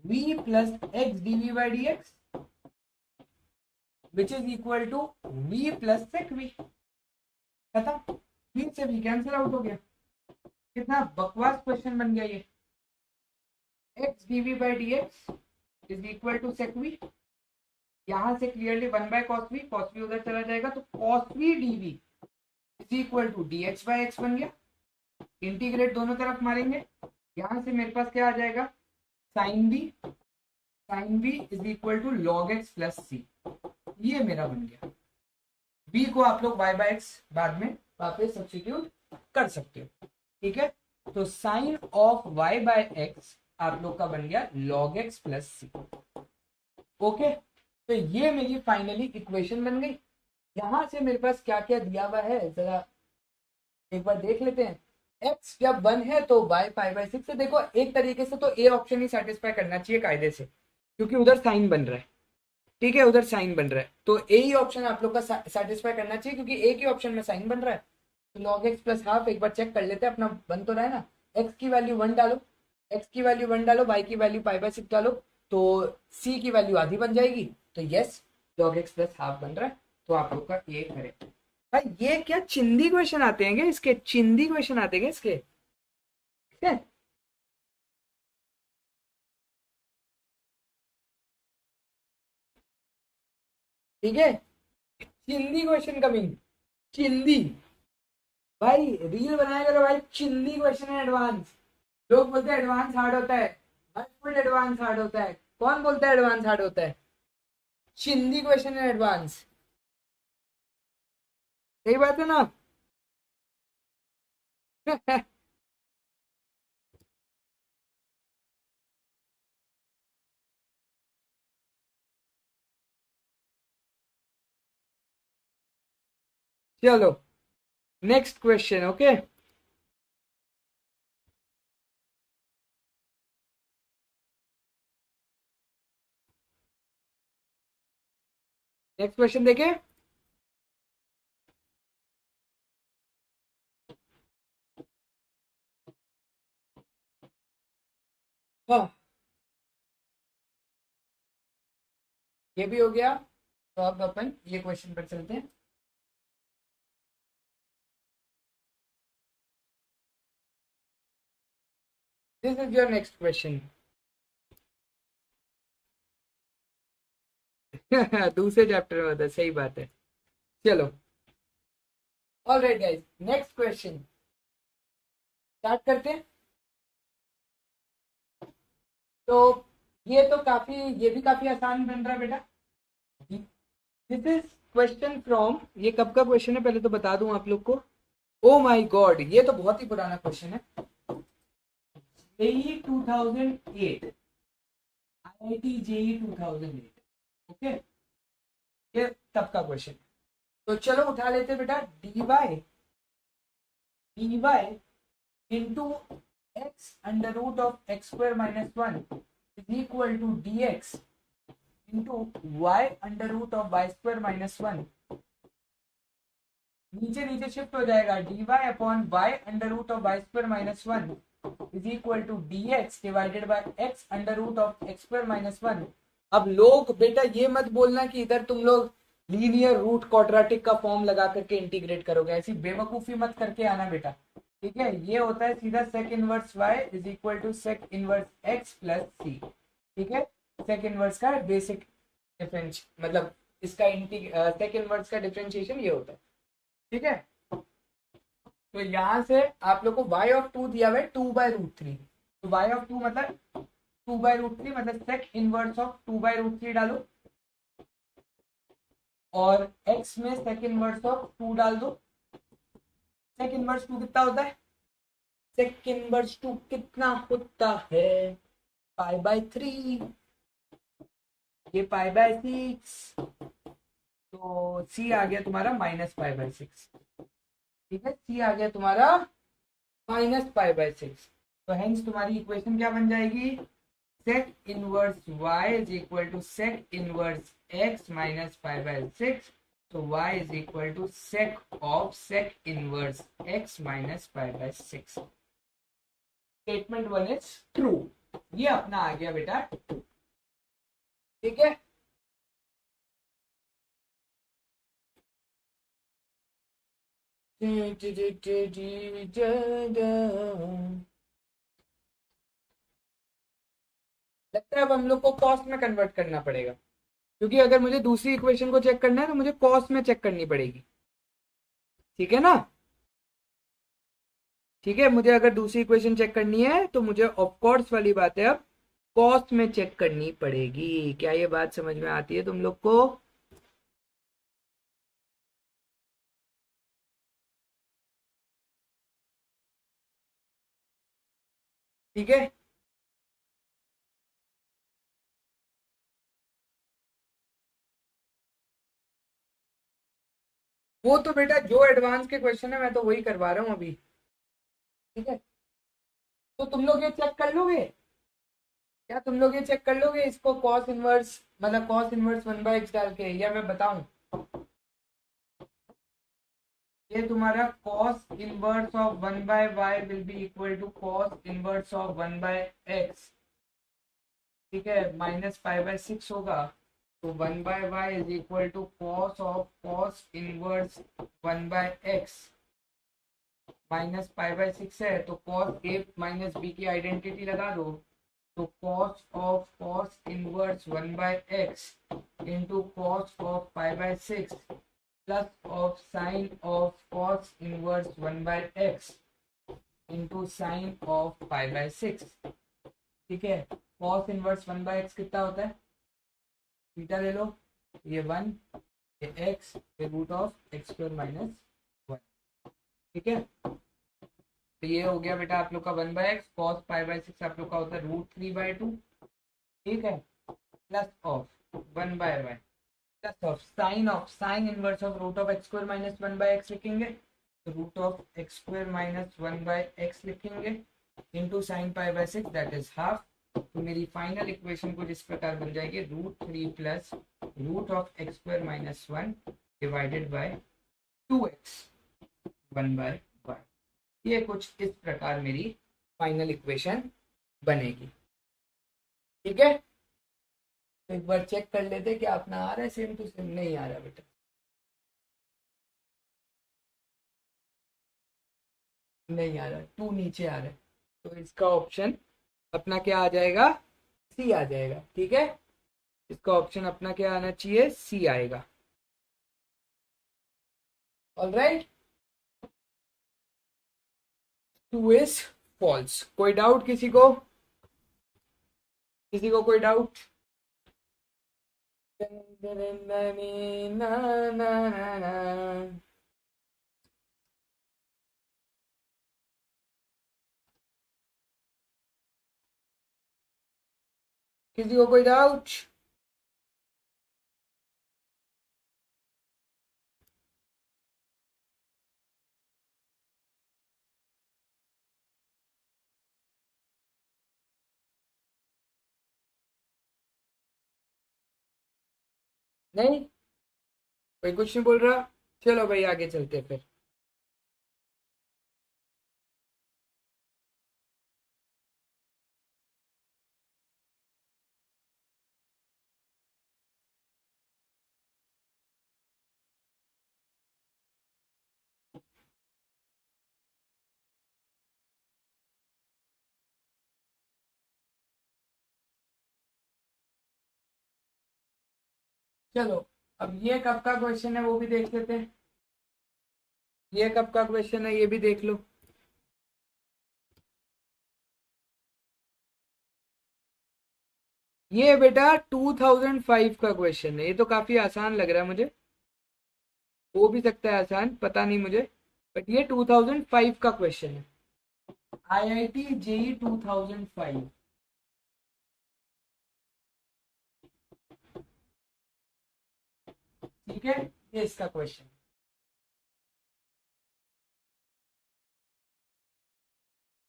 v plus x d v by D x which is equal to v plus sec v। खत्म, v से v cancel out हो गया। कितना बकवास question बन गया ये। X d v by D x is equal to sec we, यहां से क्लियरली 1 बाय कॉस वी उधर चला जाएगा, तो cos v d v is equal to d x by x बन गया। इंटीग्रेट दोनों तरफ मारेंगे, यहां से मेरे पास क्या आ जाएगा, sine v is equal to log x plus c, ये मेरा बन गया। बी को आप लोग वाई बाई एक्स बाद में वापस सब्स्टिट्यूट कर सकते हो। ठीक है, तो sine of y by x आप लोग का बन गया log x plus c. Okay, तो ये मेरी फाइनली इक्वेशन बन गई। यहां से मेरे पास क्या क्या दिया हुआ है जरा एक बार देख लेते हैं। एक्स जब 1 है तो वाई 5/6 है। देखो, एक तरीके से तो ए ऑप्शन ही सेटिस्फाई करना चाहिए कायदे से, क्योंकि उधर साइन बन रहा है। ठीक है, उधर साइन बन रहा है, तो ए ही ऑप्शन आप लोग का सेटिस्फाई करना चाहिए, क्योंकि एक ही ऑप्शन में साइन बन रहा है। तो लॉग एक्स प्लस हाफ एक बार चेक कर लेते हैं, अपना बन तो रहा है ना। एक्स की वैल्यू 1 डालो, एक्स की वैल्यू 1 डालो, वाई की वैल्यू 5/6 डालो, तो सी की वैल्यू आधी बन जाएगी। तो yes, log x plus half बन रहा है, तो आप लोग का ये करेक्ट। भाई ये क्या चिंदी क्वेश्चन आते हैं क्या इसके, चिंदी क्वेश्चन आते हैं क्या इसके। ठीक है, ठीक है, चिंदी क्वेश्चन कमिंग, चिंदी। भाई रील बनाया करो भाई, चिंदी क्वेश्चन है एडवांस। लोग बोलते हैं एडवांस हार्ड होता है, भाई फुल एडवांस हार्ड होता है। कौन बोलता है एडवांस हार्ड होता है, चिंदी क्वेश्चन है एडवांस। सही बात है ना। चलो next question. Okay, next question देखें। हाँ, ये भी हो गया। तो अब अपन ये क्वेश्चन पर चलते हैं। This is your next question. दूसरे चैप्टर में होता, सही बात है। चलो, alright guys, next question start करते हैं। तो ये तो काफी, ये भी काफी आसान बन रहा है बेटा। दिस इज क्वेश्चन फ्रॉम, ये कब का क्वेश्चन है पहले तो बता दूं आप लोग को। ओ माय गॉड, ये तो बहुत ही पुराना क्वेश्चन है। JEE 2008, IIT JEE 2008। ओके, ये तब का क्वेश्चन। तो चलो उठा लेते हैं बेटा। dy into x under root of x square minus 1 is equal to dx into y under root of y square minus 1। नीचे नीचे शिफ्ट हो जाएगा। dy upon y under root of y square minus 1 is equal to dx divided by x under root of x square minus 1। अब लोग बेटा ये मत बोलना कि इधर तुम लोग लीनियर रूट क्वाड्रेटिक का फॉर्म लगा करके इंटीग्रेट करोगे, ऐसी बेवकूफी मत करके आना बेटा। ठीक है, ये होता है सीधा sec inverse y is equal to sec inverse x plus c। ठीक है, सेक इनवर्स का बेसिक डिफरेंस, मतलब इसका सेक इनवर्स का डिफरेंशिएशन ये होता है। ठीक है, तो यहां से आप लोग को y ऑफ 2 दिया हुआ है 2/√3। तो y ऑफ 2 मतलब 2/√3, मतलब सेक इनवर्स ऑफ 2/√3 डालो और x में सेक इनवर्स ऑफ 2 डाल दो। सेक इनवर्स 2 कितना होता है? सेक इनवर्स 2 कितना होता है? π/3, ये π/6, तो c आ गया तुम्हारा -π/6। ठीक है, c आ गया तुम्हारा -π/6। तो हेंस तुम्हारी इक्वेशन क्या बन जाएगी? Sec inverse y is equal to sec inverse x minus π/6। तो y is equal to sec of sec inverse x minus π/6। Statement 1 is true. ये अपना आ गया बेटा। ठीक है, लगता है अब हम लोग को कॉस्ट में कन्वर्ट करना पड़ेगा, क्योंकि अगर मुझे दूसरी इक्वेशन को चेक करना है तो मुझे कॉस्ट में चेक करनी पड़ेगी। ठीक है ना? ठीक है, मुझे अगर दूसरी इक्वेशन चेक करनी है तो मुझे ऑफ कोर्स वाली बात है अब कॉस्ट में चेक करनी पड़ेगी। क्या ये बात समझ में आती है तुम लोग को? ठीक है, वो तो बेटा जो एडवांस के क्वेश्चन है मैं तो वही करवा रहा हूँ अभी। ठीक है, तो तुम लोग ये चेक कर लोगे क्या? तुम लोग ये चेक कर लोगे इसको कॉस इनवर्स, मतलब कॉस इनवर्स 1/x डाल के, या मैं बताऊं? ये तुम्हारा cos inverse of 1/y will be equal to cos inverse of 1/x। ठीक है, -π/6 होगा। तो 1/y is equal to cos of cos inverse 1/x। -π/6 है तो cos a माइनस b की आइडेंटिटी लगा दो। तो cos of cos inverse 1/x into cos of π/6 plus of sine of cos inverse 1/x into sine of π/6। ठीक है, cos inverse 1/x कितना होता है? थीटा ले लो, ये 1, ये x, ये root of x square minus 1। ठीक है, तो ये हो गया बेटा आप लोग का 1/x, cos π/6 आप लोग का होता है √3/2, ठीक है, plus of 1/y plus of sine inverse of √(x²-1/x) लिखेंगे, तो √(x²-1/x) लिखेंगे into sine π/6 that is half. तो मेरी फाइनल इक्वेशन कुछ इस प्रकार बन जाएगी, √3 plus √(x²-1) divided by 2x 1/y। ये कुछ इस प्रकार मेरी फाइनल इक्वेशन बनेगी, ठीक है। तो एक बार चेक कर लेते कि अपना आ रहा है सेम टू सेम, नहीं आ रहा बेटा, नहीं आ रहा, 2 नीचे आ रहा है, तो इसका ऑप्शन अपना क्या आ जाएगा, सी आ जाएगा, ठीक है। इसका ऑप्शन अपना क्या आना चाहिए, सी आएगा। Alright, 2 is false. कोई डाउट किसी को, किसी को कोई डाउट? किसी को कोई डाउट? नहीं, कोई कुछ नहीं बोल रहा, चलो भाई आगे चलते फिर। चलो अब ये कब का क्वेश्चन है वो भी देख लेते हैं, ये कब का क्वेश्चन है ये भी देख लो। ये बेटा 2005 का क्वेश्चन है, ये तो काफी आसान लग रहा है मुझे, हो भी सकता है आसान, पता नहीं मुझे, बट ये 2005 का क्वेश्चन है, IIT JEE 2005। ठीक है, ये इसका क्वेश्चन।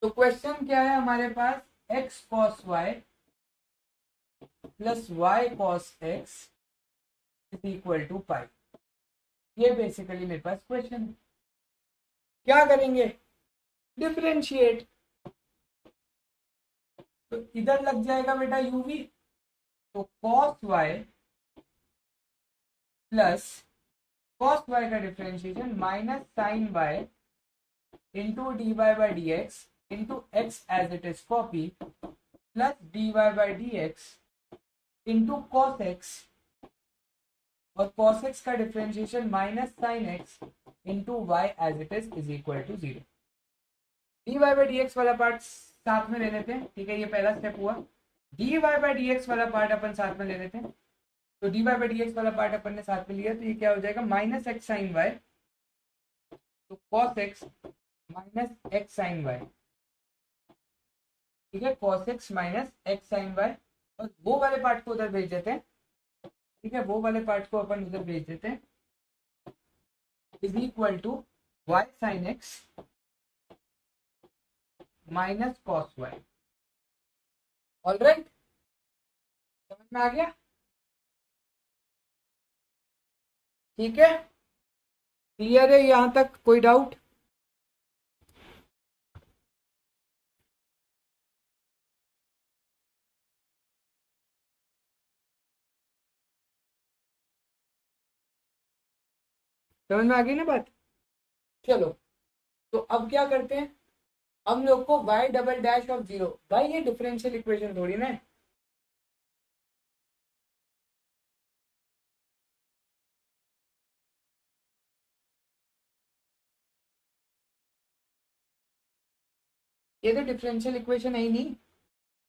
तो क्वेश्चन क्या है हमारे पास, x cos y plus y cos x is equal to pi. ये बेसिकली मेरे पास क्वेश्चन है, क्या करेंगे, डिफरेंशिएट। तो इधर लग जाएगा बेटा यूवी, तो cos y plus cos y का differentiation minus sine y into D Y by D x into x as it is copy plus d Y by D x into cos x, और cos x का differentiation minus sine x into y as it is equal to 0। D Y by D x वाला part साथ में ले लेते हैं, ठीक है, ये पहला स्टेप हुआ। D Y by D x वाला पार्ट अपन साथ में ले लेते हैं, तो D Y by D x वाला पार्ट अपन ने साथ में लिया, तो ये क्या हो जाएगा, माइनस एक्स साइन वाई, तो cos x minus x sine y, ठीक है, cos x minus x sine y, और वो वाले पार्ट को उधर भेज देते हैं, ठीक है, वो वाले पार्ट को अपन उधर भेज देते हैं, is equal to y sine x minus cos y। All right, समझ में आ गया, ठीक है, क्लियर है यहां तक, कोई डाउट? समझ में आ गई ना बात। चलो तो अब क्या करते हैं, हम लोग को y डबल डैश ऑफ 0, भाई ये डिफरेंशियल इक्वेशन थोड़ी ना है, ये तो डिफरेंशियल इक्वेशन है ही नहीं,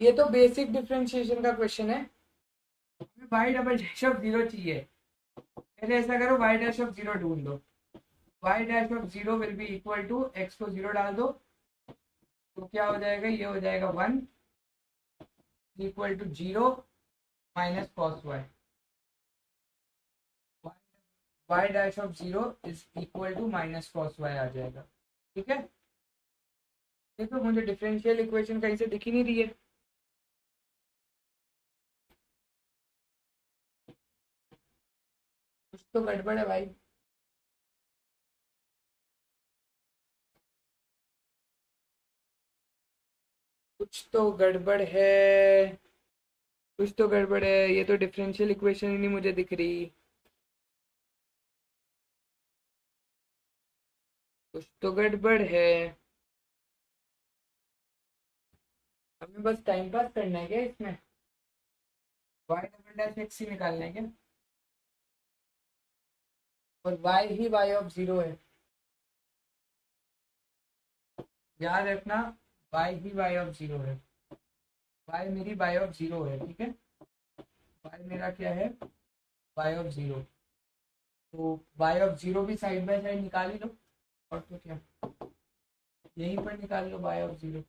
ये तो बेसिक डिफरेंशिएशन का क्वेश्चन है। हमें y डबल डैश ऑफ 0 चाहिए, पहले ऐसा करो y डैश ऑफ 0 ढूंढ दो, y dash of 0 will be equal to x को 0 डाल दो, तो क्या हो जाएगा, ये हो जाएगा 1 equal to 0 minus cos y, y dash of 0 is equal to minus cos y आ जाएगा। ठीक है, देखो मुझे डिफरेंशियल इक्वेशन कहीं से दिख ही नहीं रही है। कुछ तो गड़बड़ है भाई। कुछ तो गड़बड़ है, कुछ तो गड़बड़ है, ये तो डिफरेंशियल इक्वेशन ही नहीं मुझे दिख रही। कुछ तो गड़बड़ है। हमें बस टाइम पास करना है क्या इसमें? वाई डबल डैश एक्स ही निकालना है क्या? और वाई ही वाई ऑफ जीरो है, याद रखना। वाई ही वाई ऑफ जीरो है, वाई मेरी वाई ऑफ जीरो है। ठीक है, वाई मेरा क्या है, वाई ऑफ जीरो। तो वाई ऑफ जीरो भी साइड बाय साइड निकाल ही लो, और तो क्या, यहीं पर निकाल लो y of zero.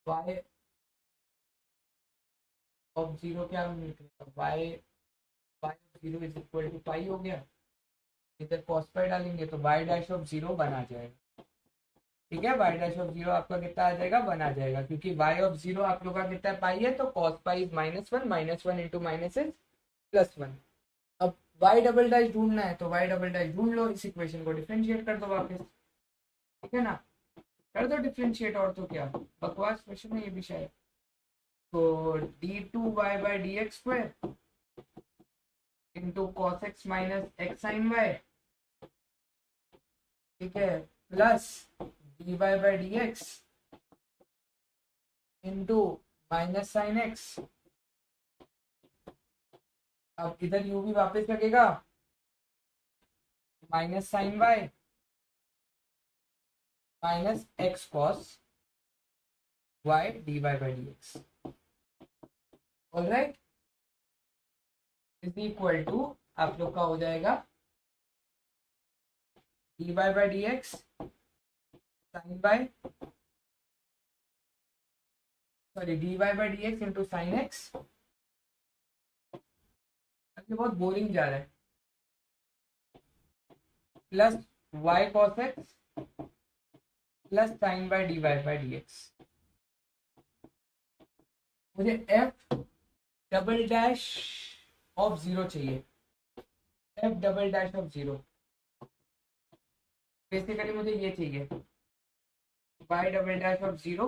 Y of zero क्या निकलेगा, y Y of zero is equal to pi हो गया। इधर कॉस पाई डालेंगे तो वाई डैश ऑफ जीरो बना जाएगा। ठीक है, वाई डैश ऑफ जीरो आपका कितना आ जाएगा, 1 आ जाएगा, क्योंकि वाई ऑफ जीरो आप लोग का कितना पाई है, तो cos pi is -1, -1 into minus is +1। अब वाई डबल डैश ढूंढना है तो वाई डबल डैश ढूंढ लो, इस इक्वेशन को डिफरेंशिएट कर दो वापस। ठीक है ना, कर दो डिफरेंशिएट, और तो क्या, बकवास क्वेश्चन है ये भी शायद। तो d2y/dx² into cos x minus x sine y, ठीक है, plus dy/dx into minus sine x. अब इधर यू भी वापस लगेगा, minus sine y minus x cos y dy/dx। ऑलराइट, इज इक्वल टू आप लोग का हो जाएगा dy/dx sine by, sorry dy/dx into sine x. ये बहुत बोरिंग जा रहा है, plus y cos x plus sine by dy/dx। मुझे f double dash of zero चाहिए, f double dash of zero. Basically मुझे ये चाहिए, y double dash of zero,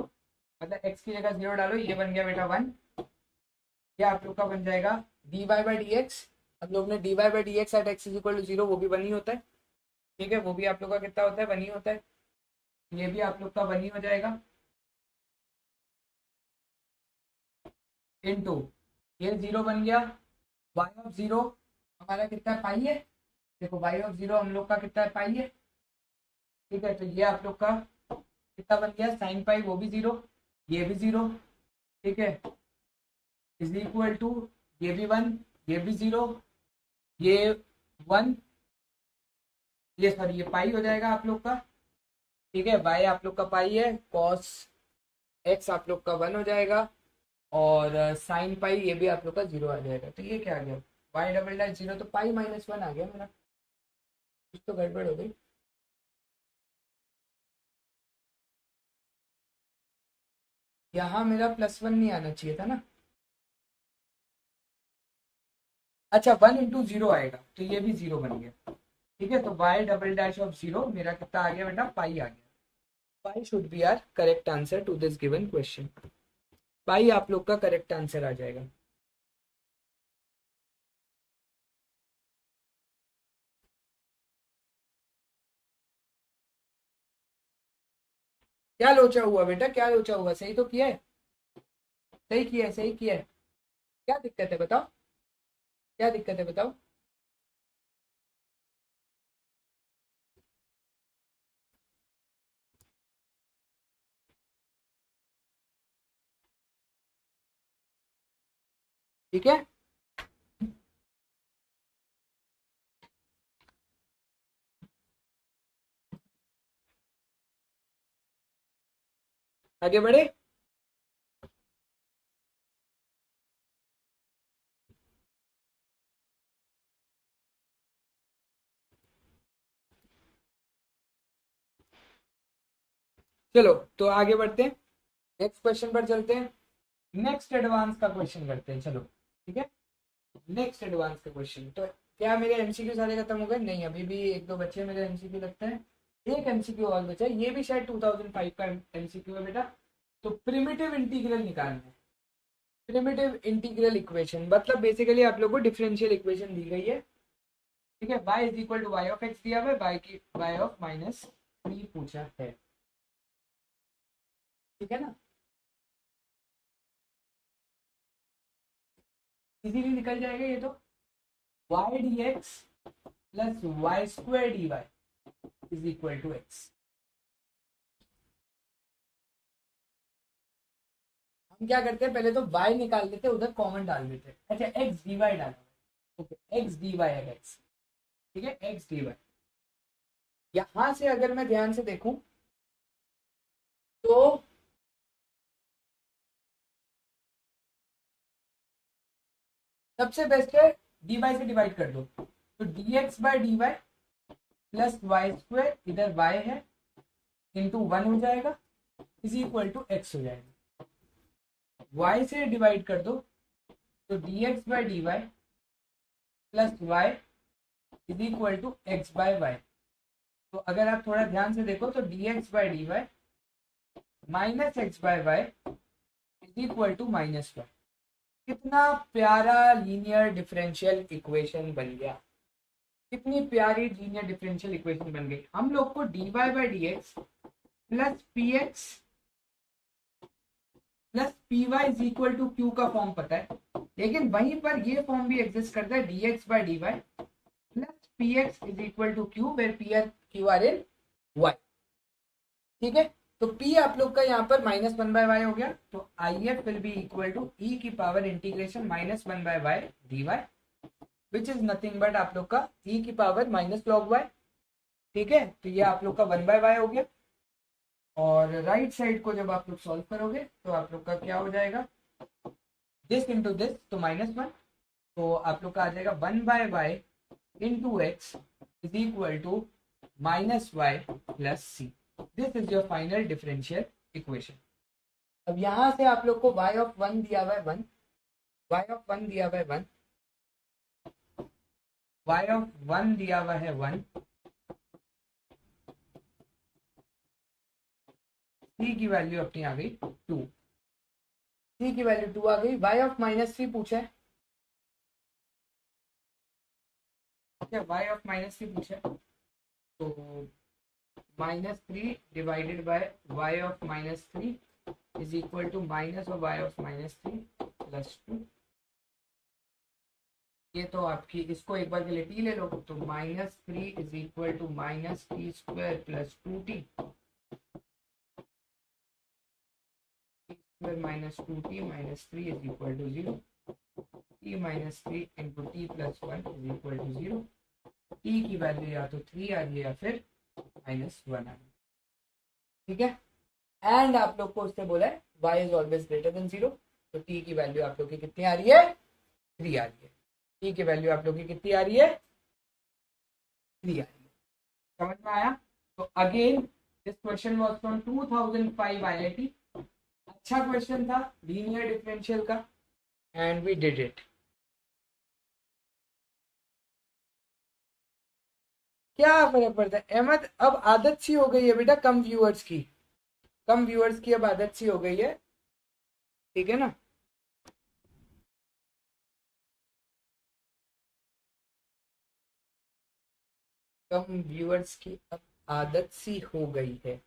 मतलब एक्स की जगह जीरो डालो, ये बन गया बेटा 1। ये आप लोग का बन जाएगा dy/dx। हम लोग ने dy/dx at x is equal to zero, वो भी 1 ही होता है। ठीक है, वो भी आप लोग का कितना होता है, 1 ही होता है। ये भी आप लोग का 1 ही हो जाएगा, इनटू ये जीरो बन गया, वाई ऑफ जीरो हमारा कितना है, पाई है। देखो वाई ऑफ जीरो हम लोग का कितना है, पाई है। ठीक है, तो ये आप लोग का कितना बन गया, साइन पाई, वो भी जीरो, ये भी जीरो। ठीक है, इज इक्वल टू ये भी 1, ये भी जीरो, ये 1, ये सॉरी ये पाई हो जाएगा आप लोग का। ठीक है, बाय आप लोग का पाई है, कॉस एक्स आप लोग का 1 हो जाएगा, और साइन पाई ये भी आप लोग का 0 आ जाएगा। तो ये क्या आ गया, वाई डबल डैश 0, तो पाई -1 आ गया मेरा। कुछ तो गड़बड़ हो गई। यहाँ मेरा +1 नहीं आना चाहिए था ना। अच्छा, 1 इंटू 0 आएगा, तो ये भी 0 बन गया। ठीक है, तो वाई डबल डैश ऑफ 0 मेरा कितना आ गया बेटा, पाई आ गया। Pi should be our correct answer to this given question. Pi आप लोग का करेक्ट आंसर आ जाएगा। क्या लोचा हुआ बेटा, क्या लोचा हुआ, सही तो किया है, सही किया है, सही किया है। क्या दिक्कत है बताओ, क्या दिक्कत है बताओ। ठीक है, आगे बढ़े। चलो तो आगे बढ़ते हैं, नेक्स्ट क्वेश्चन पर चलते हैं। नेक्स्ट एडवांस का क्वेश्चन करते हैं, चलो ठीक है। नेक्स्ट एडवांस का क्वेश्चन, तो क्या मेरे एमसीक्यू सारे खत्म हो गए? नहीं, अभी भी एक दो बचे मेरे एमसीक्यू लगता है। एक एमसीक्यू और बचा है, ये भी शायद 2005 का एमसीक्यू है बेटा। तो प्रिमिटिव इंटीग्रल निकालना है। प्रिमिटिव इंटीग्रल इक्वेशन मतलब बेसिकली आप लोगों को डिफरेंशियल इक्वेशन दी गई है, ठीक है। y is equal to y of x दिया हुआ है, y की y ऑफ -3 पूछा है, ठीक है ना। इजीली निकल जाएगा ये तो। y dx plus y square dy is equal to x। हम क्या करते हैं, पहले तो y निकाल लेते हैं, उधर कॉमन डाल देते हैं। अच्छा, x dy डालना, ओके, x dy है x, ठीक है, x dy। यहां से अगर मैं ध्यान से देखूं तो सबसे बेस्ट है dy से डिवाइड कर दो, तो dx by dy plus y square, इधर y है, इंटू 1 हो जाएगा, इज इक्वल टू x हो जाएगा। y से डिवाइड कर दो, तो dx by dy plus y is equal to x by y. तो अगर आप थोड़ा ध्यान से देखो तो dx by dy minus x by y is equal to minus y. कितना प्यारा लीनियर डिफरेंशियल इक्वेशन बन गया, कितनी प्यारी लीनियर डिफरेंशियल इक्वेशन बन गई। हम लोग को dy by d x plus p x plus p y is equal to q का फॉर्म पता है, लेकिन वहीं पर ये फॉर्म भी एग्जिस्ट करता है, dx by dy plus p x is equal to q, where p are q are in y, ठीक है। तो p आप लोग का यहाँ पर -1/y हो गया, तो I F will be equal to e की power integration -1/y dy, which is nothing but आप लोग का e की पावर माइनस लॉग y, ठीक है। तो ये आप लोग का 1/y हो गया, और राइट साइड को जब आप लोग सॉल्व करोगे तो आप लोग का क्या हो जाएगा, दिस इंटू दिस, तो -1, तो आप लोग का आ जाएगा 1/y into x is equal to -y plus c. This is your final differential equation. अब यहां से आप लोग को y ऑफ 1 दिया हुआ है 1, y ऑफ 1 दिया हुआ है 1, y ऑफ 1 दिया हुआ है 1, c की वैल्यू अपनी आ गई 2, c की वैल्यू 2 आ गई। y ऑफ -3 पूछा है, ओके, y ऑफ -3 पूछा है, तो -3 divided by y of -3 is equal to minus of y of -3 plus 2। ये तो आपकी, इसको एक बार के लिए t ले लो, तो -3 is equal to -t square plus 2t square minus 2t minus 3 is equal to 0, t minus 3 into t plus 1 is equal to 0। t की वैल्यू या तो 3 आ रही है या फिर -1 आ रही है, ठीक है। एंड आप लोग को उससे बोला है y is always greater than 0, तो t की वैल्यू आप लोग की कितनी आ रही है, 3 आ रही है। t की वैल्यू आप लोग की कितनी आ रही है, 3 आ रही है। समझ में आया? तो again this question was from 2005 IIT. अच्छा क्वेश्चन था लीनियर डिफरेंशियल का, एंड वी डिड इट। क्या फर्क पड़ता है अहमद, अब आदत सी हो गई है बेटा, कम व्यूअर्स की, कम व्यूअर्स की अब आदत सी हो गई है, ठीक है ना। कम व्यूअर्स की अब आदत सी हो गई है।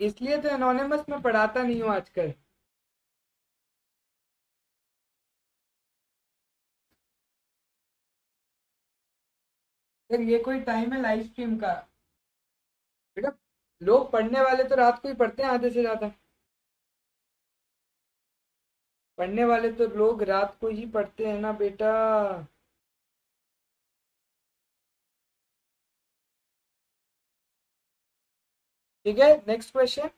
इसलिए तो एनोनिमस में पढ़ाता नहीं हूँ आजकल। सर ये कोई टाइम है लाइव स्ट्रीम का? बेटा लोग पढ़ने वाले तो रात को ही पढ़ते हैं आधे से ज्यादा। पढ़ने वाले तो लोग रात को ही पढ़ते हैं ना बेटा। ठीक है, नेक्स्ट क्वेश्चन।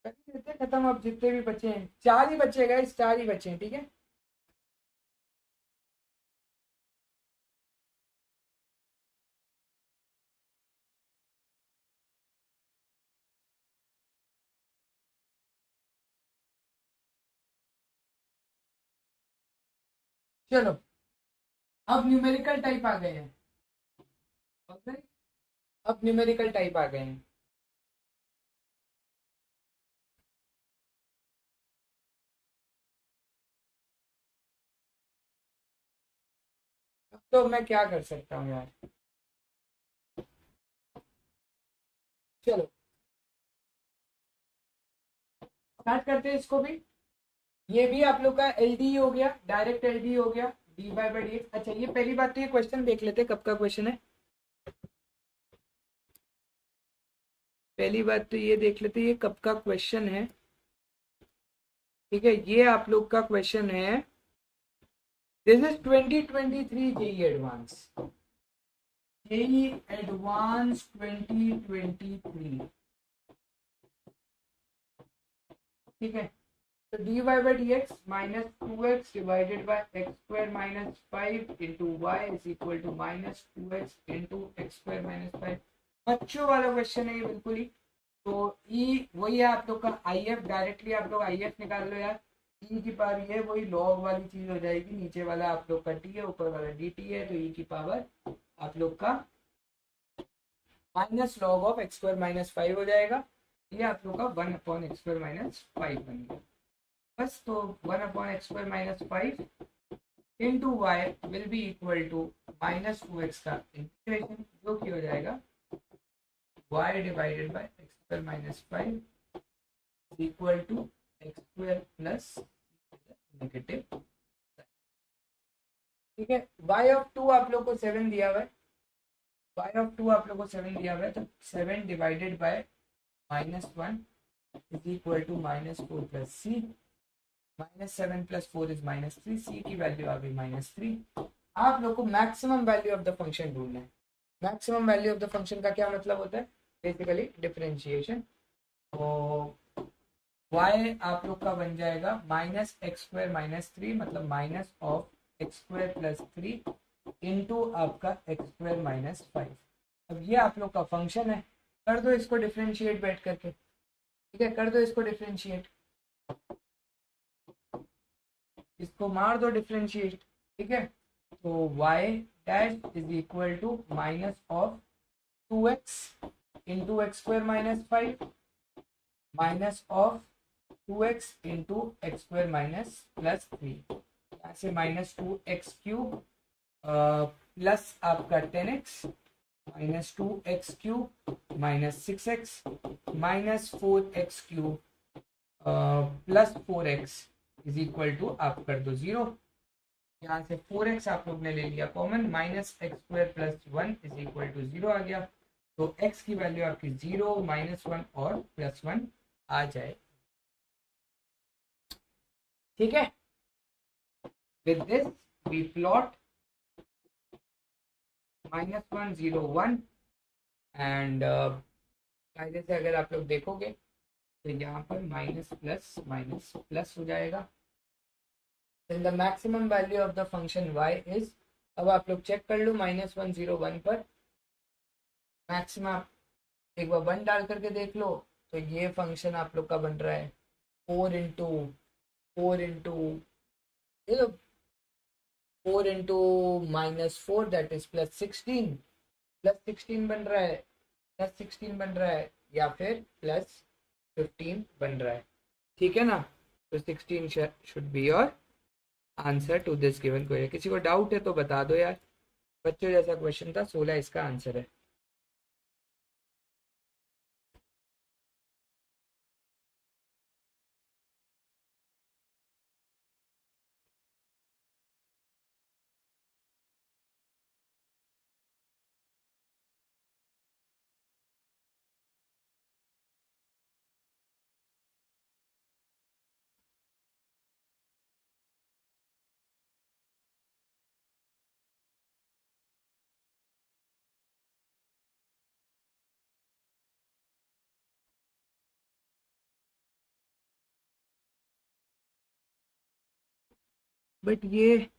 कर ही देते हैं खत्म, अब जितने भी बचे हैं, चार ही बचे गाइस, चार ही बचे हैं, ठीक है। चलो, अब न्यूमेरिकल टाइप आ गए हैं। ओके, अब न्यूमेरिकल टाइप आ गए हैं। अब तो मैं क्या कर सकता हूँ यार। चलो स्टार्ट करते हैं इसको भी। ये भी आप लोग का एल डी हो गया, डायरेक्ट एल डी हो गया, D Y by D X. अच्छा ये पहली बात तो ये क्वेश्चन देख लेते हैं, कब का क्वेश्चन है। पहली बात तो ये देख लेते हैं, ये कब का क्वेश्चन है। ठीक है, ये आप लोग का क्वेश्चन है, this is 2023 JEE advanced. JEE advanced 2023। ठीक है, तो dy by dx minus 2x divided by x square minus 5 into y is equal to minus 2x into x square minus 5। बच्चों वाला क्वेश्चन है ये बिल्कुल ही। तो e वही है आप लोग का आई एफ, डायरेक्टली आप लोग आई एफ निकाल लो यार। e की पावर ये वही लॉग वाली चीज हो जाएगी, नीचे वाला आप लोग का t है, ऊपर वाला dt है, तो e की पावर आप लोग का minus log of x square minus 5 हो जाएगा। ये आप लोग का 1 अपॉन एक्स स्क्वायर माइनस 5 बन गया बस। तो 1 upon X square minus 5 into Y will be equal to minus 2x का इंटीग्रेशन, जो कि हो जाएगा y divided by X square minus 5 equal to X square plus negative. ठीक है, y ऑफ 2 आप लोग को 7 दिया हुआ है, y ऑफ 2 आप लोग को 7 दिया हुआ है, तो 7 divided by -1 is equal to -4 plus C. -7 plus 4 is -3, C की वैल्यू आ गई -3। आप लोग को maximum value of the function ढूंढना है। Maximum value of the function का क्या मतलब होता है, बेसिकली डिफरेंशिएशन। तो y आप लोग का बन जाएगा माइनस एक्स स्क्वायर माइनस 3, मतलब minus of x square plus 3 into आपका एक्स स्क्वायर माइनस 5। अब ये आप लोग का फंक्शन है, कर दो इसको डिफरेंशिएट बैठ करके। ठीक है, कर दो इसको डिफरेंशिएट, इसको मार दो डिफरेंशिएट। ठीक है, तो y dash is equal to minus of 2x into X square minus 5 minus of 2x into X square minus plus 3। यहाँ से -2x³ प्लस आपका 10x -2x³ -6x -4x³ plus 4x is equal to आप कर दो 0। यहाँ से 4x आप लोग ने ले लिया common, -x² plus 1 is equal to 0 आ गया। तो x की वैल्यू आपकी 0 -1 और +1 आ जाए। ठीक है, with this we plot -1 0 1 and कायदे से अगर आप लोग देखोगे तो यहाँ पर माइनस प्लस प्लस हो जाएगा। then the maximum value of the function y is, अब आप लोग चेक कर लो -1 0 1 पर मैक्सिमा एक बार 1 डाल करके देख लो, तो ये फंक्शन आप लोग का बन रहा है 4 इंटू 4 इंटू -4 दैट इज +16 बन रहा है, +16 बन रहा है, या फिर +15 बन रहा है। ठीक है ना, तो 16 should be your answer to this given query. किसी को डाउट है तो बता दो यार, बच्चों जैसा क्वेश्चन था, 16 इसका आंसर है। बट ये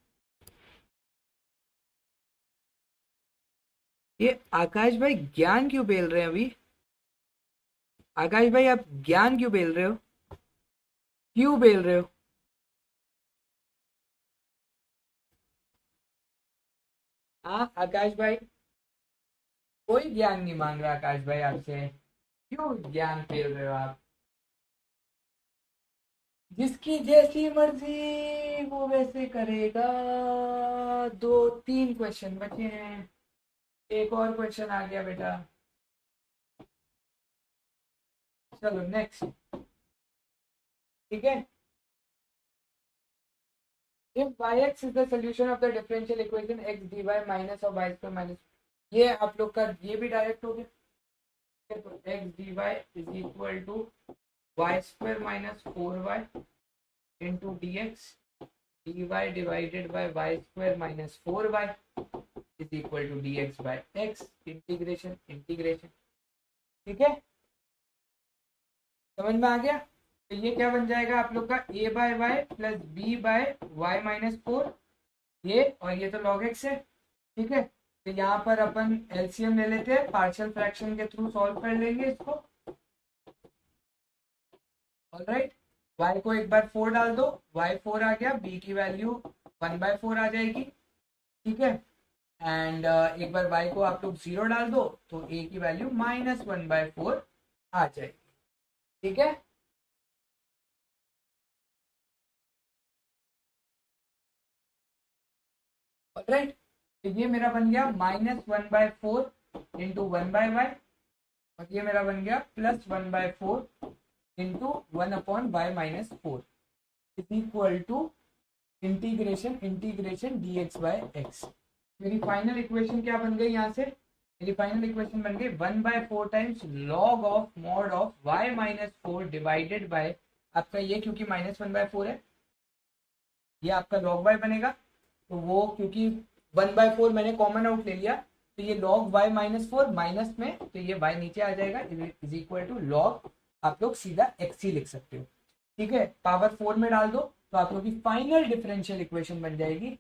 आकाश भाई ज्ञान क्यों पेल रहे हैं अभी? आकाश भाई आप ज्ञान क्यों पेल रहे हो? क्यों पेल रहे हो? हाँ आकाश भाई, कोई ज्ञान नहीं मांग रहा आकाश भाई आपसे। क्यों ज्ञान पेल रहे हो आप? जिसकी जैसी मर्जी वो वैसे करेगा। दो तीन क्वेश्चन बचे हैं, एक और क्वेश्चन आ गया बेटा। चलो नेक्स्ट। ठीक है। if yx is the solution of the differential equation x dy minus of y square minus, ये आप लोग का ये भी डायरेक्ट हो गया। तो x dy is equal to y square minus 4y into dx dy divided by y square minus 4y is equal to dx by x integration integration. ठीक है, समझ में आ गया? तो ये क्या बन जाएगा आप लोग का a by Y plus B by Y minus 4, ये और ये तो log x है। ठीक है, तो यहाँ पर अपन एलसीएम ले लेते हैं, पार्शियल फ्रैक्शन के थ्रू सॉल्व कर लेंगे इसको। ऑलराइट, y को एक बार 4 डाल दो, y 4 आ गया, b की वैल्यू 1/4 आ जाएगी। ठीक है, एंड एक बार y को आप लोग 0 डाल दो तो a की वैल्यू -1/4 आ जाएगी। ठीक है, ऑलराइट, तो ये मेरा बन गया -1/4 इंटू 1/y, और ये मेरा बन गया +1/4 into 1/y-4 is equal to integration integration dx by x। मेरी फाइनल इक्वेशन क्या बन गई यहाँ से? मेरी फाइनल इक्वेशन बन गई 1/4 times log of mod of y-4 divided by आपका ये, क्योंकि -1/4 है, ये आपका log y बनेगा। तो वो क्योंकि 1/4 मैंने कॉमन आउट ले लिया, तो ये log y-4 माइनस में, तो ये y नीचे आ जाएगा, इज इक्वल टू log, आप लोग सीधा x ही लिख सकते हो। ठीक है, पावर 4 में डाल दो तो आप लोग की फाइनल डिफरेंशियल इक्वेशन बन जाएगी।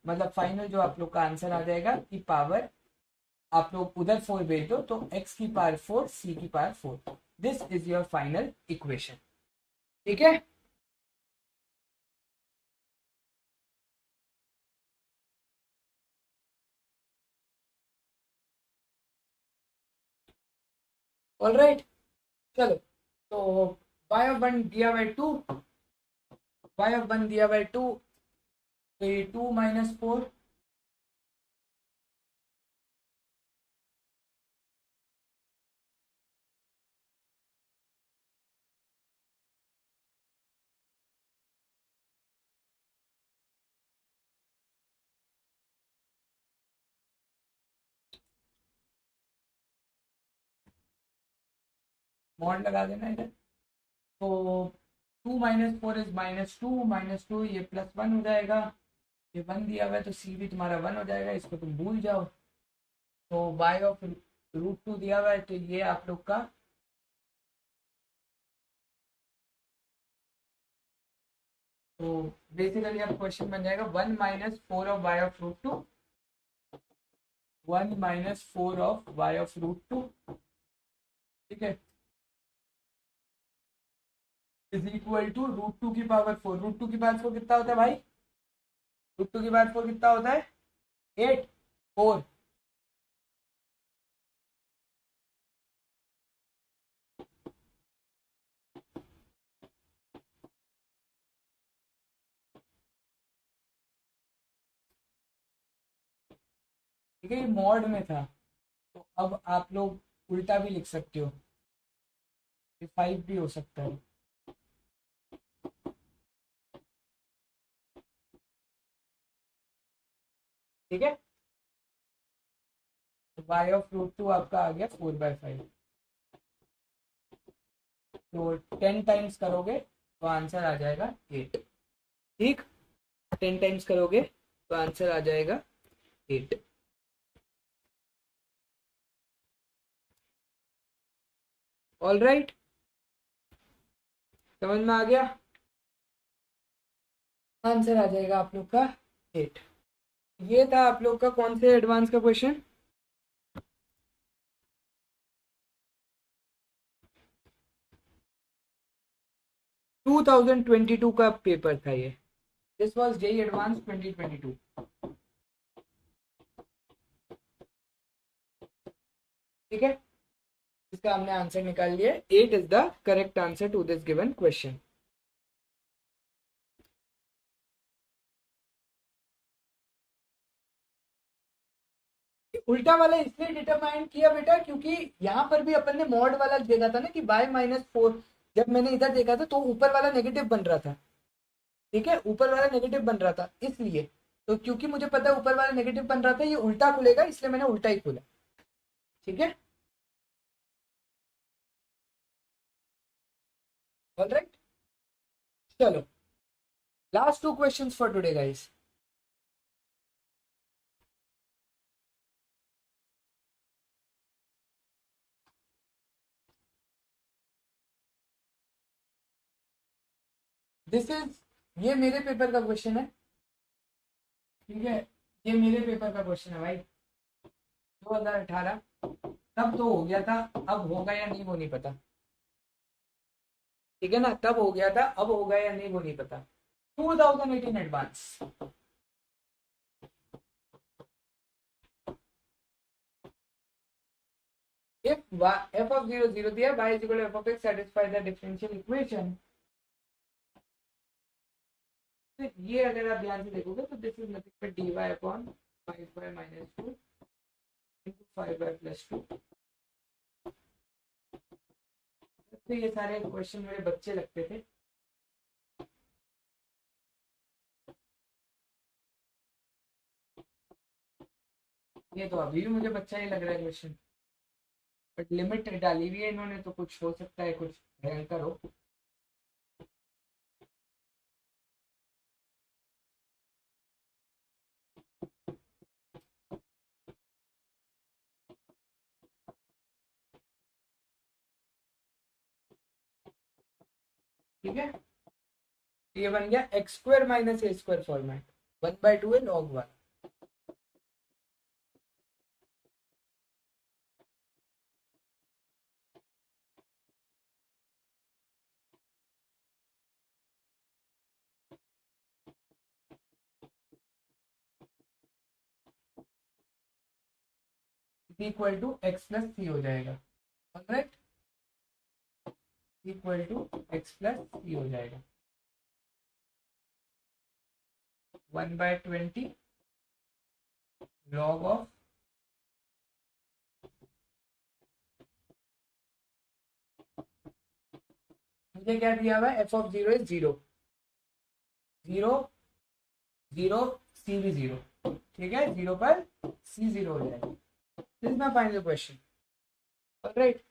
मतलब फाइनल जो आप लोग का आंसर आ जाएगा कि पावर आप लोग उधर 4 भेज दो तो x की पावर 4 c की power 4, this is your final equation. ठीक है, ऑलराइट, चलो तो y ऑफ 1 दिया बाय 2, y ऑफ 1 दिया बाय 2, तो ये 2 - 4, मॉड लगा देना इधर। तो 2 - 4 इज -2 ये +1 हो जाएगा, ये 1 दिया हुआ है तो c भी तुम्हारा 1 हो जाएगा, इसको तुम भूल जाओ। तो y ऑफ √2 दिया हुआ है तो ये आप लोग का तो बेसिकली अब क्वेश्चन बन जाएगा 1 - 4 of y of √2, 1 - 4 of y of √2। ठीक है, इज इक्वल टू √2 की पावर 4। √2 की पावर 4 कितना होता है भाई? √2 की पावर 4 कितना होता है? 8 4। ठीक है, ये मॉड में था, तो अब आप लोग उल्टा भी लिख सकते हो, ये 5 भी हो सकता है। ठीक है, तो y ऑफ रूट 2 आपका आ गया 4/5। तो 10 टाइम्स करोगे तो आंसर आ जाएगा 8। ठीक, 10 टाइम्स करोगे तो आंसर आ जाएगा 8। ऑल राइट, समझ में आ गया? आंसर आ जाएगा आप लोग का 8। ये था आप लोग का कौन से एडवांस का क्वेश्चन? 2022 का पेपर था ये। This was JEE advanced 2022। ठीक है, इसका हमने आंसर निकाल लिया। 8 is the correct answer to this given question. उल्टा वाला इसलिए डिटरमाइन किया बेटा क्योंकि यहाँ पर भी अपन ने मॉड वाला देखा था ना कि y-4। जब मैंने इधर देखा था तो ऊपर वाला नेगेटिव बन रहा था। ठीक है, ऊपर वाला नेगेटिव बन रहा था, इसलिए तो क्योंकि मुझे पता है ऊपर वाला नेगेटिव बन रहा था, ये उल्टा खुलेगा, इसलिए मैंने उल्टा ही खोला। ठीक है, ऑलराइट, चलो last 2 questions for today guys. This is, ये मेरे पेपर का क्वेश्चन है। ठीक है, ये मेरे पेपर का क्वेश्चन है भाई, 2018। तब तो हो गया था, अब होगा या नहीं वो नहीं पता। ठीक है ना, तब हो गया था, अब होगा या नहीं वो नहीं पता। 2018 एडवांस। if f of 0 0 दिया, y is equal to f of x, satisfy the differential equation। तो ये अगर आप ध्यान से देखोगे तो this is nothing but dy upon 5y minus 2 into 5y plus 2। तो ये सारे क्वेश्चन मेरे बच्चे लगते थे। ये तो अभी भी मुझे बच्चा ही लग रहा है क्वेश्चन, बट लिमिट डाली हुई है इन्होंने, तो कुछ हो सकता है, कुछ भयंकर हो। ठीक है, ये बन गया x square minus a square format, 1/2 है log 1। Equal to x plus c हो जाएगा, right, equal to x plus c हो जाएगा। 1/20 log ऑफ, मुझे क्या दिया हुआ है, एफ ऑफ 0 इज 0 0 0, सी भी 0। ठीक है, 0 पर सी 0 हो जाएगा। This is my final question, right.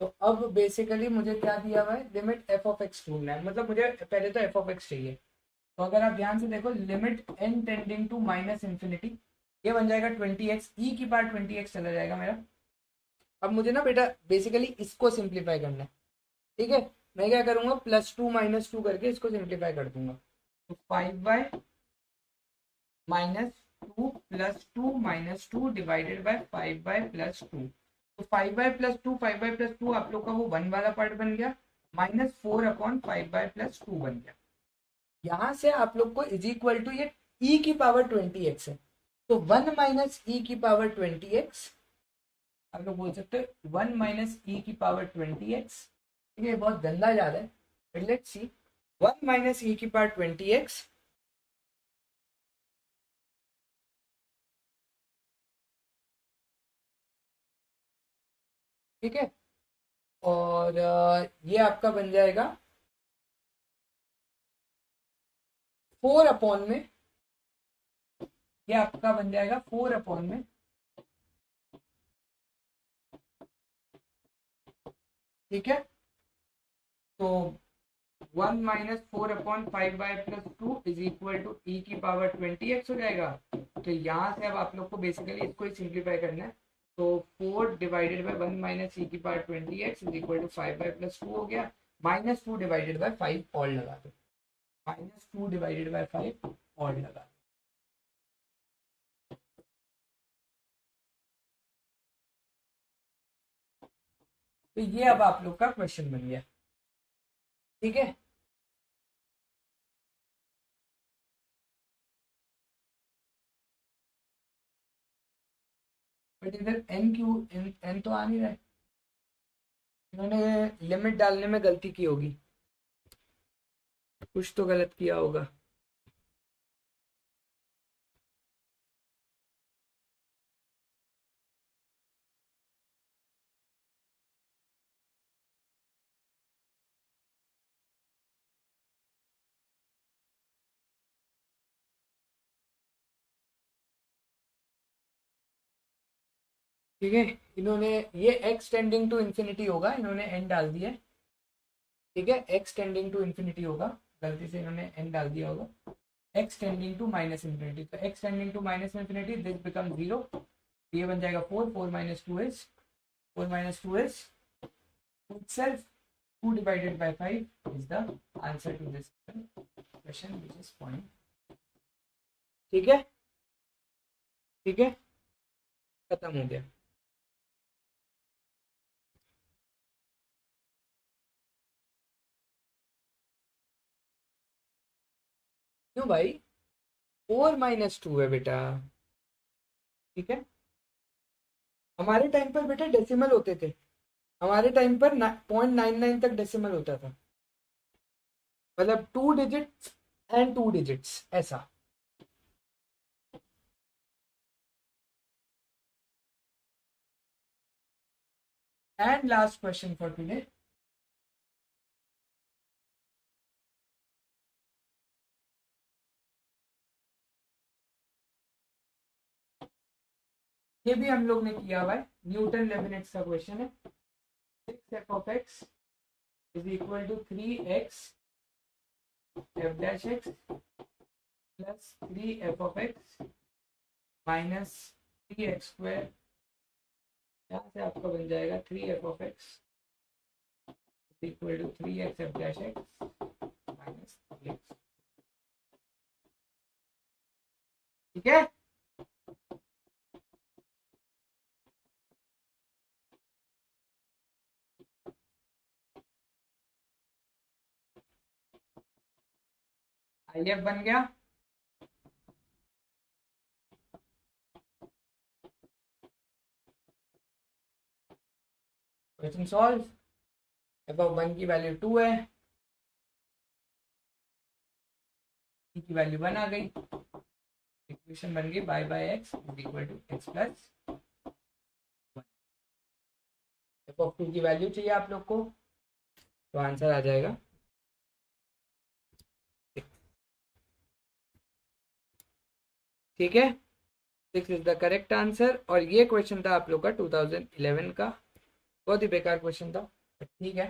तो अब बेसिकली मुझे क्या दिया हुआ है, लिमिट एफ ऑफ एक्स ढूंढना है, मतलब मुझे पहले तो एफ ऑफ एक्स चाहिए। तो अगर आप ध्यान से देखो, limit N tending to minus infinity, ये बन जाएगा 20x, ई की पावर 20x चला जाएगा मेरा। अब मुझे ना बेटा बेसिकली इसको सिंप्लीफाई करना है। ठीक है, मैं क्या करूंगा, +2 -2 करके इसको सिंप्लीफाई कर दूंगा। तो 5y -2 +2 -2 डिवाइडेड बाय 5y +2। तो 5y+2, 5y+2 आप लोग का वो 1 वाला पार्ट बन गया, -4 अपॉन 5y+2 बन गया। यहां से आप लोग को इज इक्वल टू, ये e की पावर 20x है, तो 1 माइनस ई की पावर 20x, आप लोग बोल सकते हो 1 माइनस ई की पावर 20x। ठीक है, बहुत गंदा जा रहा है, लेट्स सी। 1 माइनस ई की पावर 20x ठीक है। और ये आपका बन जाएगा 4 अपॉन में, ये आपका बन जाएगा 4 अपॉन में, ठीक है। तो 1 माइनस 4/5/+2 इज इक्वल टू ई की पावर 20x हो जाएगा। तो यहाँ से अब आप लोग को बेसिकली इसको ही सिंप्लीफाई करना है। तो 4 डिवाइडेड बाय 1 माइनस ई की power 20x is equal to 5/+2 हो गया। -2 डिवाइडेड बाय 5 और लगा दो, -2 डिवाइडेड बाय 5 और लगा दो। तो ये अब आप लोग का क्वेश्चन बन गया, ठीक है। बट इधर एन क्यू, एन तो आ नहीं रहा है, इन्होंने लिमिट डालने में गलती की होगी, कुछ तो गलत किया होगा। ठीक है, इन्होंने ये x टेंडिंग टू इन्फिनिटी होगा, इन्होंने n डाल दिया है, ठीक है। x टेंडिंग टू इन्फिनिटी होगा, गलती से इन्होंने n डाल दिया होगा। x tending to minus infinity, तो x tending to minus infinity this become 0, ये बन जाएगा 4, 4 minus 2 is 4 minus 2 is itself 2 divided by 5 is the answer to this question which is point। ठीक है, ठीक है, खत्म हो गया। क्यों भाई, 4 - 2 है बेटा, ठीक है। हमारे टाइम पर बेटा डेसिमल होते थे, हमारे टाइम पर 0.99 तक डेसिमल होता था, मतलब 2 डिजिट्स एंड 2 डिजिट्स ऐसा। And last question for today, ये भी हम लोग ने किया हुआ है, न्यूटन लेबनिट्ज का क्वेश्चन है। 6f of x is equal to 3x f dash x plus 3f of x minus 3x square, यहाँ से आपका बन जाएगा 3f of x is equal to 3x f dash x minus 3x, ठीक है। IF बन गया, क्वेश्चन सॉल्व। f of 1 की वैल्यू 2 है, e की वैल्यू 1 आ गई, इक्वेशन बन गई y by x is equal to x plus 1। f of 2 की वैल्यू चाहिए आप लोग को, तो आंसर आ जाएगा 6, ठीक है। 6 इज द करेक्ट आंसर। और ये क्वेश्चन था आप लोग का 2011 का, बहुत ही बेकार क्वेश्चन था, ठीक है,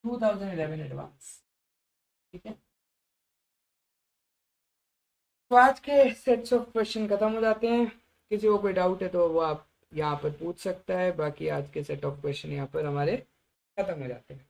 2011 एडवांस, ठीक है। तो आज के सेट्स ऑफ क्वेश्चन खत्म हो जाते हैं, किसी को कोई डाउट है तो वो आप यहाँ पर पूछ सकता है, बाकी आज के सेट ऑफ क्वेश्चन यहाँ पर हमारे खत्म हो जाते हैं।